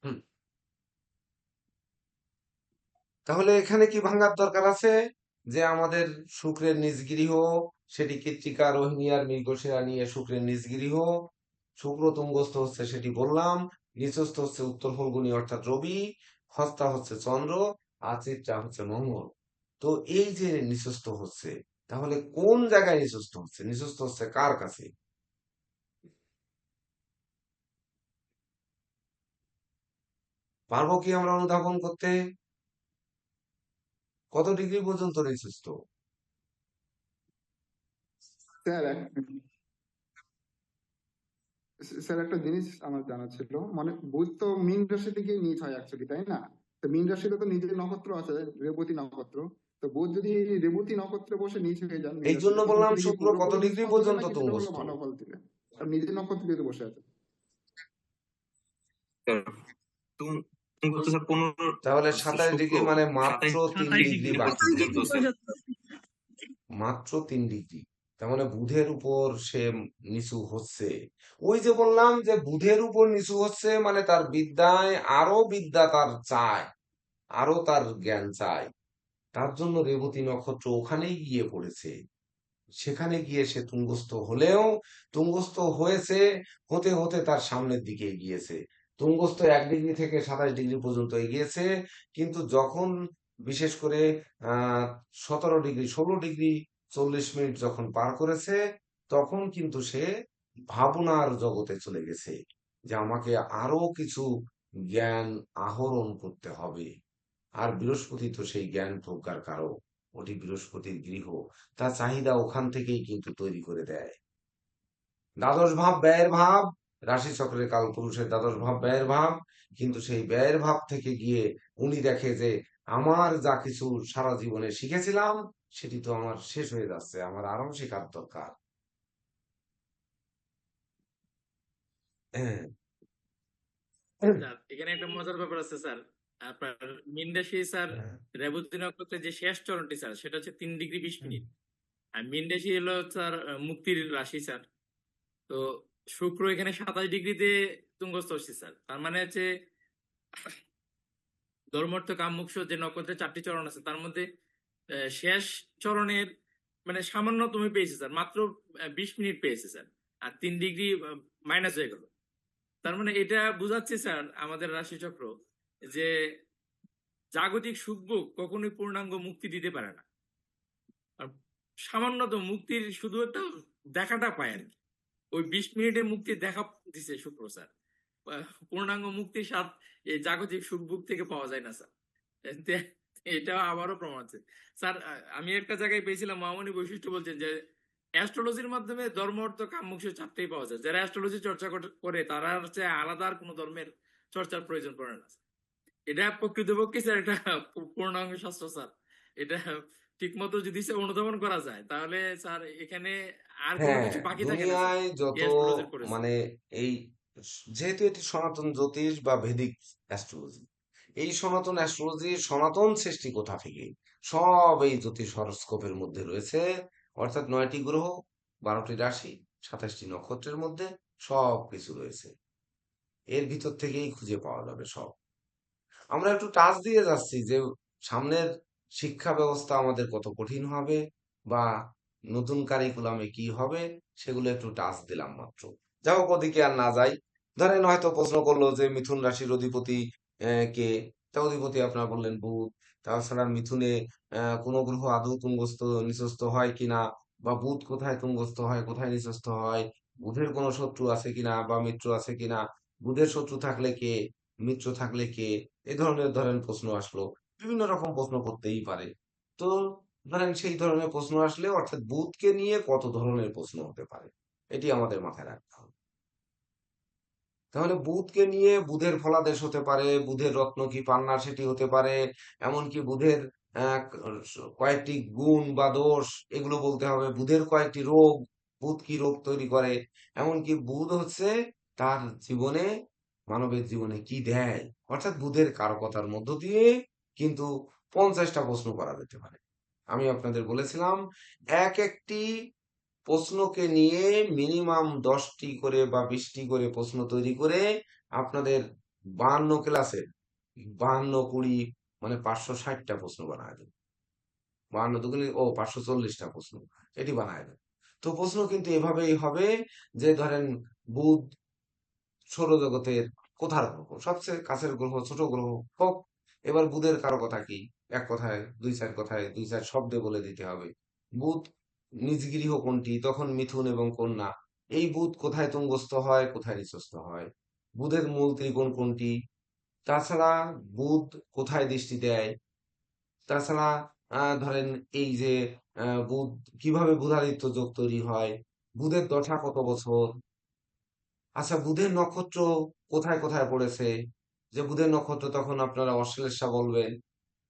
হুম, তাহলে এখানে কি ভাঙার দরকার আছে? যে আমাদের শুক্রের নিজ গৃহ, সেটি কৃত্তিকা, রোহিণী আর মৃগশিরা নিয়ে শুক্রের নিজ গৃহ, শুক্র তুঙ্গস্থ হচ্ছে সেটি বললাম, নিচস্থ হচ্ছে উত্তর ফল্গুনী অর্থাৎ রবি, হস্তা হচ্ছে চন্দ্র, আর চিত্রা হচ্ছে মঙ্গল। তো এই যে নিচস্থ হচ্ছে, তাহলে কোন জায়গায় নিচস্থ হচ্ছে? নিচস্থ হচ্ছে কার কাছে? পারবো কি আমরা অনুধাবন করতে? কত ডিগ্রি পর্যন্ত নিচস্থ? স্যার স্যার একটা জিনিস আমার জানা ছিল, মানে বুধ তো মীন রাশি থেকে নিচ হয় অ্যাকচুয়ালি, তাই না? তো মীন রাশিতে তো নিজের নক্ষত্র আছে, রেবতী নক্ষত্র। তো বুধ যদি রেবতী নক্ষত্রে বসে নিচ হয়ে যান মীন এই জন্য রাশিতে, তখন বললাম তিনি কি শুক্র কত পুরোপুরি ডিগ্রি নিষ্ফল দিবেন পর্যন্ত নাকি সেটা হলো তুঙ্গস্থ। ভালো ফল দিবেন? আর নিজের নক্ষত্রে যদি বসে আছে। তুমি বলতে স্যার 15 তাহলে আচ্ছা, 27 শুক্র ডিগ্রি, মানে মাত্র 27 3 ডিগ্রি ডিগ্রি বাকি, পর্যন্ত স্যার। মাত্র 3 ডিগ্রি। তার মানে বুধের উপর সে নিচু হচ্ছে। ওই যে বললাম যে বুধের উপর নিচু হচ্ছে মানে তার বিদ্যায় আরো বিদ্যা তার চায়, আরো তার জ্ঞান চায়। তার জন্য রেবতী নক্ষত্র ওখানেই গিয়ে পড়েছে। সেখানে গিয়ে সে তুঙ্গস্থ হলেও তুঙ্গস্থ হয়েছে, হতে হতে তার সামনের দিকে এগিয়েছে। তুঙ্গস্থ 1 ডিগ্রি থেকে 27 ডিগ্রি পর্যন্ত এগিয়েছে, কিন্তু যখন বিশেষ করে 17 ডিগ্রি 16 ডিগ্রি 40 মিনিট যখন পার করেছে, তখন কিন্তু সে ভাবনার জগতে চলে গেছে যে আমাকে আরো কিছু জ্ঞান আহরণ করতে হবে। আর বৃহস্পতি তো সেই জ্ঞান প্রজ্ঞার কারক, ওটি বৃহস্পতির গৃহ, তার চাহিদা ওখান থেকেই কিন্তু তৈরি করে দেয়। দ্বাদশ ভাব ব্যয়ের ভাব, রাশি চক্রের কালপুরুষের দ্বাদশ ভাব ব্যয়ের ভাব, কিন্তু সেই ব্যয়ের ভাব থেকে গিয়ে উনি দেখে যে আমার যা কিছু সারা জীবনে শিখেছিলাম সেটি তো আমার শেষ হয়ে যাচ্ছে, আমার আরো শেখার দরকার। হ্যাঁ, স্যার এখানে একটা মজার ব্যাপার আছে স্যার। আপনার মীন রাশি স্যার, রেবতী নক্ষত্রের যে শেষ চরণটি স্যার, সেটা হচ্ছে 3 ডিগ্রি 20 মিনিট। আর মীন রাশি হলো স্যার মুক্তির রাশি স্যার। তো শুক্র এখানে 27 ডিগ্রিতে তুঙ্গস্থ হচ্ছে স্যার। তার মানে হচ্ছে ধর্মার্থ কাম মোক্ষ যে নক্ষত্রের 4টি চরণ আছে, তার মধ্যে শেষ চরণের মানে সামান্যতম পেয়েছে স্যার, মাত্র 20 মিনিট পেয়েছে স্যার। আর 3 ডিগ্রি মাইনাস হয়ে গেল। তার মানে এটা বোঝাচ্ছে স্যার আমাদের রাশিচক্র যে জাগতিক সুখভোগ কখনোই পূর্ণাঙ্গ মুক্তি দিতে পারে না। আর সামান্যতম মুক্তির শুধু একটা দেখাটা পায় আর কি। ওই 20 মিনিটের মুক্তি দেখা দিছে শুক্র স্যার। পূর্ণাঙ্গ মুক্তির স্বাদ এই জাগতিক সুখভোগ থেকে পাওয়া যায় না স্যার। এটা আবারও প্রমাণ আছে স্যার। আমি একটা জায়গায় পেয়েছিলাম, মহামণি বৈশিষ্ট্য বলছেন যে অ্যাস্ট্রোলজির মাধ্যমে ধর্ম অর্থ কাম মোক্ষ 4টেই পাওয়া যায়। যারা অ্যাস্ট্রোলজি চর্চা করে তারা হচ্ছে আলাদা আর কোনো ধর্মের চর্চার প্রয়োজন পড়ে না। এটা প্রকৃতপক্ষে স্যার একটা পূর্ণাঙ্গ শাস্ত্র স্যার। এটা ঠিক মতো যদি সে অনুধাবন করা যায় তাহলে স্যার এখানে আর কোনো হ্যাঁ, কিছু বাকি থাকে না স্যার দুনিয়ায় যত অ্যাস্ট্রোলজির পরে স্যার। মানে এই যেহেতু এটি সনাতন জ্যোতিষ বা ভেদিক অ্যাস্ট্রোলজি, এই সনাতন অ্যাস্ট্রোলজি সনাতন সৃষ্টি কোথা থেকে সব এই জ্যোতিষ হরস্কোপের মধ্যে রয়েছে। অর্থাৎ 9টি গ্রহ, 12টি রাশি, 27টি নক্ষত্রের মধ্যে সব কিছু রয়েছে। এর ভিতর থেকেই খুঁজে পাওয়া যাবে সব। আমরা একটু টাচ দিয়ে যাচ্ছি যে সামনের শিক্ষা ব্যবস্থা আমাদের কত কঠিন হবে বা নতুন কারিকুলামে কি হবে, সেগুলো একটু টাচ দিলাম মাত্র। যাই হোক, ওদিকে আর না যাই। ধরেন হয়তো প্রশ্ন করলো যে মিথুন রাশির অধিপতি কে, তা অধিপতি আপনার বললেন বুধ। তাছাড়া মিথুনে কোনো গ্রহ আদৌ তুঙ্গস্থ নিচস্থ হয় কিনা, বা বুধ কোথায় তুঙ্গস্থ হয় কোথায় নিচস্থ হয়, বুধের কোনো শত্রু আছে কিনা বা মিত্র আছে কিনা, বুধের শত্রু থাকলে কে, মিত্র থাকলে কে, এই ধরনের ধরেন প্রশ্ন আসলো। বিভিন্ন রকম প্রশ্ন করতেই পারে। তো ধরেন সেই ধরনের প্রশ্ন আসলে অর্থাৎ বুধকে নিয়ে কত ধরনের প্রশ্ন হতে পারে, এটি আমাদের মাথায় রাখতে হবে। তাহলে বুধকে নিয়ে বুধের ফলাদেশ হতে পারে, বুধের রত্ন কি পান্না সেটি হতে পারে, এমনকি বুধের আহ, কয়েকটি গুণ বা দোষ এগুলো বলতে হবে, বুধের কয়েকটি রোগ, বুধ কি রোগ তৈরি করে, এমনকি বুধ হচ্ছে তার জীবনে মানবের জীবনে কি দেয়, অর্থাৎ বুধের কারকতার মধ্য দিয়ে কিন্তু 50টা প্রশ্ন করা যেতে পারে। আমি আপনাদের বলেছিলাম এক একটি প্রশ্নকে নিয়ে মিনিমাম 10টি করে বা 20টি করে প্রশ্ন তৈরি করে আপনাদের 52 ক্লাসের 52 20 মানে 560টা প্রশ্ন বানায় দেবে। 52 দুগুণে 540টা প্রশ্ন এটি বানায় দেবে। তো প্রশ্ন কিন্তু এভাবেই হবে যে ধরেন বুধ সৌরজগতের কোথার গ্রহ, সবচেয়ে কাছের গ্রহ, ছোট গ্রহ হোক। এবার বুধের কারো কথা কি, এক কথায় 2-4 কথায় 2-4 শব্দে বলে দিতে হবে। বুধ নিজ গৃহ কোনটি, তখন মিথুন এবং কন্যা। এই বুধ কোথায় তুঙ্গস্থ হয় কোথায় নিচস্থ হয়, বুধের মূল ত্রিকোণ কোনটি, তাছাড়া বুধ কোথায় দৃষ্টি দেয়, তাছাড়া ধরেন এই যে বুধ কিভাবে বুধাদিত্য যোগ তৈরি হয়, বুধের দশা কত বছর, আচ্ছা বুধের নক্ষত্র কোথায় কোথায় পড়েছে, যে বুধের নক্ষত্র তখন আপনারা অশ্লেষা বলবেন,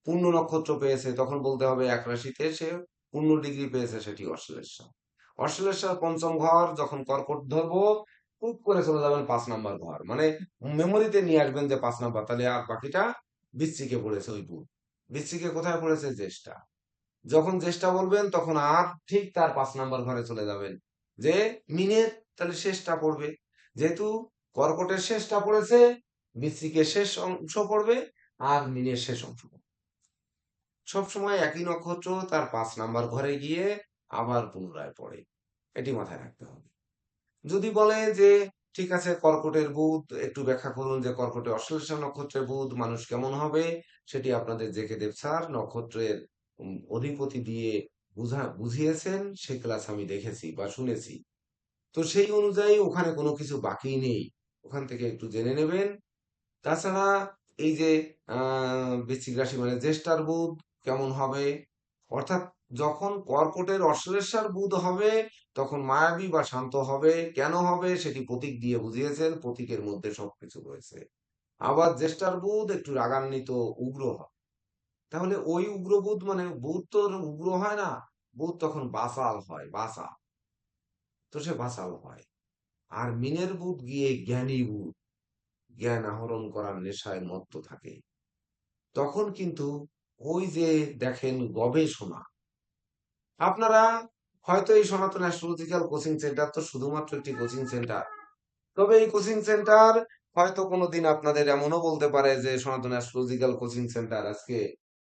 পূর্ণ নক্ষত্র পেয়েছে তখন বলতে হবে এক রাশিতে সে 15 ডিগ্রি পেয়েছে সেটি অশ্লেষা। অশ্লেষার 5ম ঘর যখন কর্কট ধরবো, খুব করে চলে যাবেন 5 নাম্বার ঘর, মানে মেমোরিতে নিয়ে আসবেন যে 5 নাম্বার, তাহলে আর বাকিটা বৃশ্চিকে পড়েছে ওই বুধ। বৃশ্চিকে কোথায় পড়েছে, জ্যেষ্ঠা। যখন জ্যেষ্ঠা বলবেন তখন আর ঠিক তার 5 নাম্বার ঘরে চলে যাবেন, যে মিনের তাহলে শেষটা পড়বে। যেহেতু কর্কটের শেষটা পড়েছে, বৃশ্চিকের শেষ অংশ পড়বে, আর মিনের শেষ অংশ পড়বে। সবসময় একই নক্ষত্র তার 5 নাম্বার ঘরে গিয়ে আবার পুনরায় পড়ে, এটি মাথায় রাখতে হবে। যদি বলে যে ঠিক আছে কর্কটের বুধ, একটু ব্যাখ্যা করুন যে কর্কটে অশ্লেষা নক্ষত্রের বুধ মানুষ কেমন হবে, সেটি আপনাদের জেকে দেব স্যার নক্ষত্রের অধিপতি দিয়ে বুঝিয়েছেন, সে ক্লাস আমি দেখেছি বা শুনেছি। তো সেই অনুযায়ী ওখানে কোনো কিছু বাকি নেই, ওখান থেকে একটু জেনে নেবেন। তাছাড়া এই যে বৃশ্চিক রাশি মানে জ্যেষ্ঠার বুধ কেমন হবে, অর্থাৎ যখন কর্কটের অশ্লেষার বুধ হবে তখন মায়াবী বা শান্ত হবে। কেন হবে সেটি প্রতীক দিয়ে বুঝিয়েছেন, প্রতীকের মধ্যে সবকিছু রয়েছে। আবার জ্যেষ্ঠার বুধ একটু রাগান্বিত উগ্র হয়। তাহলে ওই উগ্র বুধ মানে বুধ তো উগ্র হয় না, বুধ তখন বাসাল হয়, বাসা, তো সে বাসাল হয়। আর মিনের বুধ গিয়ে জ্ঞানী বুধ, জ্ঞান আহরণ করার নেশায় মত্ত থাকে। তখন কিন্তু ওই যে দেখেন গবেষণা, আপনারা হয়তো এই সনাতন অ্যাস্ট্রোলজিক্যাল কোচিং সেন্টার তো শুধুমাত্র একটি কোচিং সেন্টার, তবে এই কোচিং সেন্টার হয়তো কোনোদিন আপনাদের এমনও বলতে পারে যে সনাতন অ্যাস্ট্রোলজিক্যাল কোচিং সেন্টার আজকে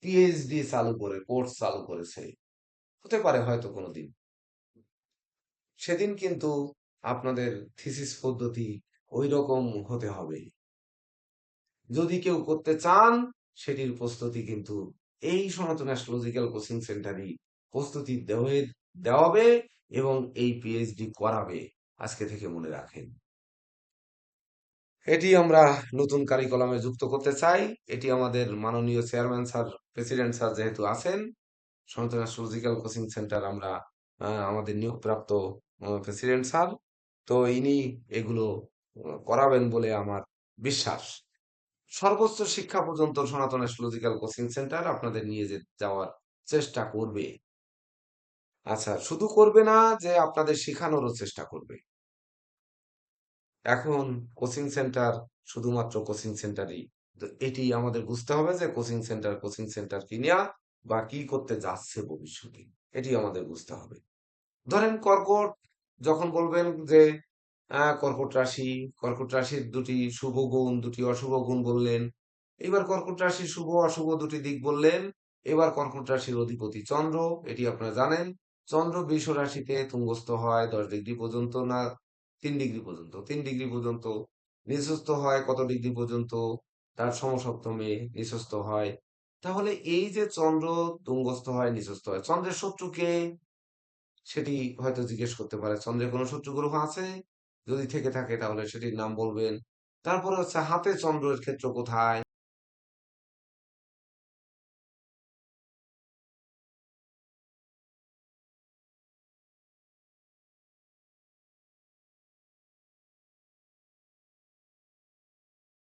পিএইচডি চালু করে কোর্স চালু করেছে, হতে পারে হয়তো কোনোদিন। সেদিন কিন্তু আপনাদের থিসিস পদ্ধতি ওই রকম হতে হবে। যদি কেউ করতে চান সেটির প্রস্তুতি কিন্তু এই সনাতন অ্যাস্ট্রোলজিক্যাল কোচিং সেন্টারই প্রস্তুতি দেওয়াবে এবং এই পিএইচডি করাবে, আজকে থেকে মনে রাখেন। এটি আমরা নতুন কারিকুলামে যুক্ত করতে চাই। এটি আমাদের মাননীয় চেয়ারম্যান স্যার, প্রেসিডেন্ট স্যার যেহেতু আছেন, সনাতন অ্যাস্ট্রোলজিক্যাল কোচিং সেন্টার আমরা আমাদের নিয়োগপ্রাপ্ত প্রেসিডেন্ট স্যার, তো ইনি এগুলো করাবেন বলে আমার বিশ্বাস। সর্বোচ্চ শিক্ষা পর্যন্ত সনাতন অ্যাস্ট্রোলজিক্যাল কোচিং সেন্টার আপনাদের নিয়ে যাওয়ার চেষ্টা করবে। আচ্ছা, শুধু করবে না যে আপনাদের শেখানোরও চেষ্টা করবে। এখন কোচিং সেন্টার শুধুমাত্র কোচিং সেন্টারই, তো এটি আমাদের বুঝতে হবে যে কোচিং সেন্টার কিনা বা কি করতে যাচ্ছে ভবিষ্যতে, এটি আমাদের বুঝতে হবে। ধরেন কর্কট, যখন বলবেন যে কর্কট রাশির দুটি শুভ গুণ দুটি অশুভ গুণ বললেন, এবার কর্কট রাশির শুভ অশুভ দুটি দিক বললেন। এবার কর্কট রাশির অধিপতি চন্দ্র, এটি আপনারা জানেন, চন্দ্র বৃষ রাশিতে তুঙ্গস্থ হয় 10 ডিগ্রি পর্যন্ত, না 3 ডিগ্রি পর্যন্ত, 3 ডিগ্রি পর্যন্ত নিচস্থ হয়, কত ডিগ্রি পর্যন্ত, তার সমসপ্তমে নিচস্থ হয়। তাহলে এই যে চন্দ্র তুঙ্গস্থ হয় নিচস্থ হয়, চন্দ্রের শত্রুকে সেটি হয়তো জিজ্ঞেস করতে পারে, চন্দ্রের কোনো শত্রু গ্রহ আছে, যদি থেকে থাকে তাহলে সেটির নাম বলবেন। তারপরে হচ্ছে হাতে চন্দ্রের ক্ষেত্র কোথায়,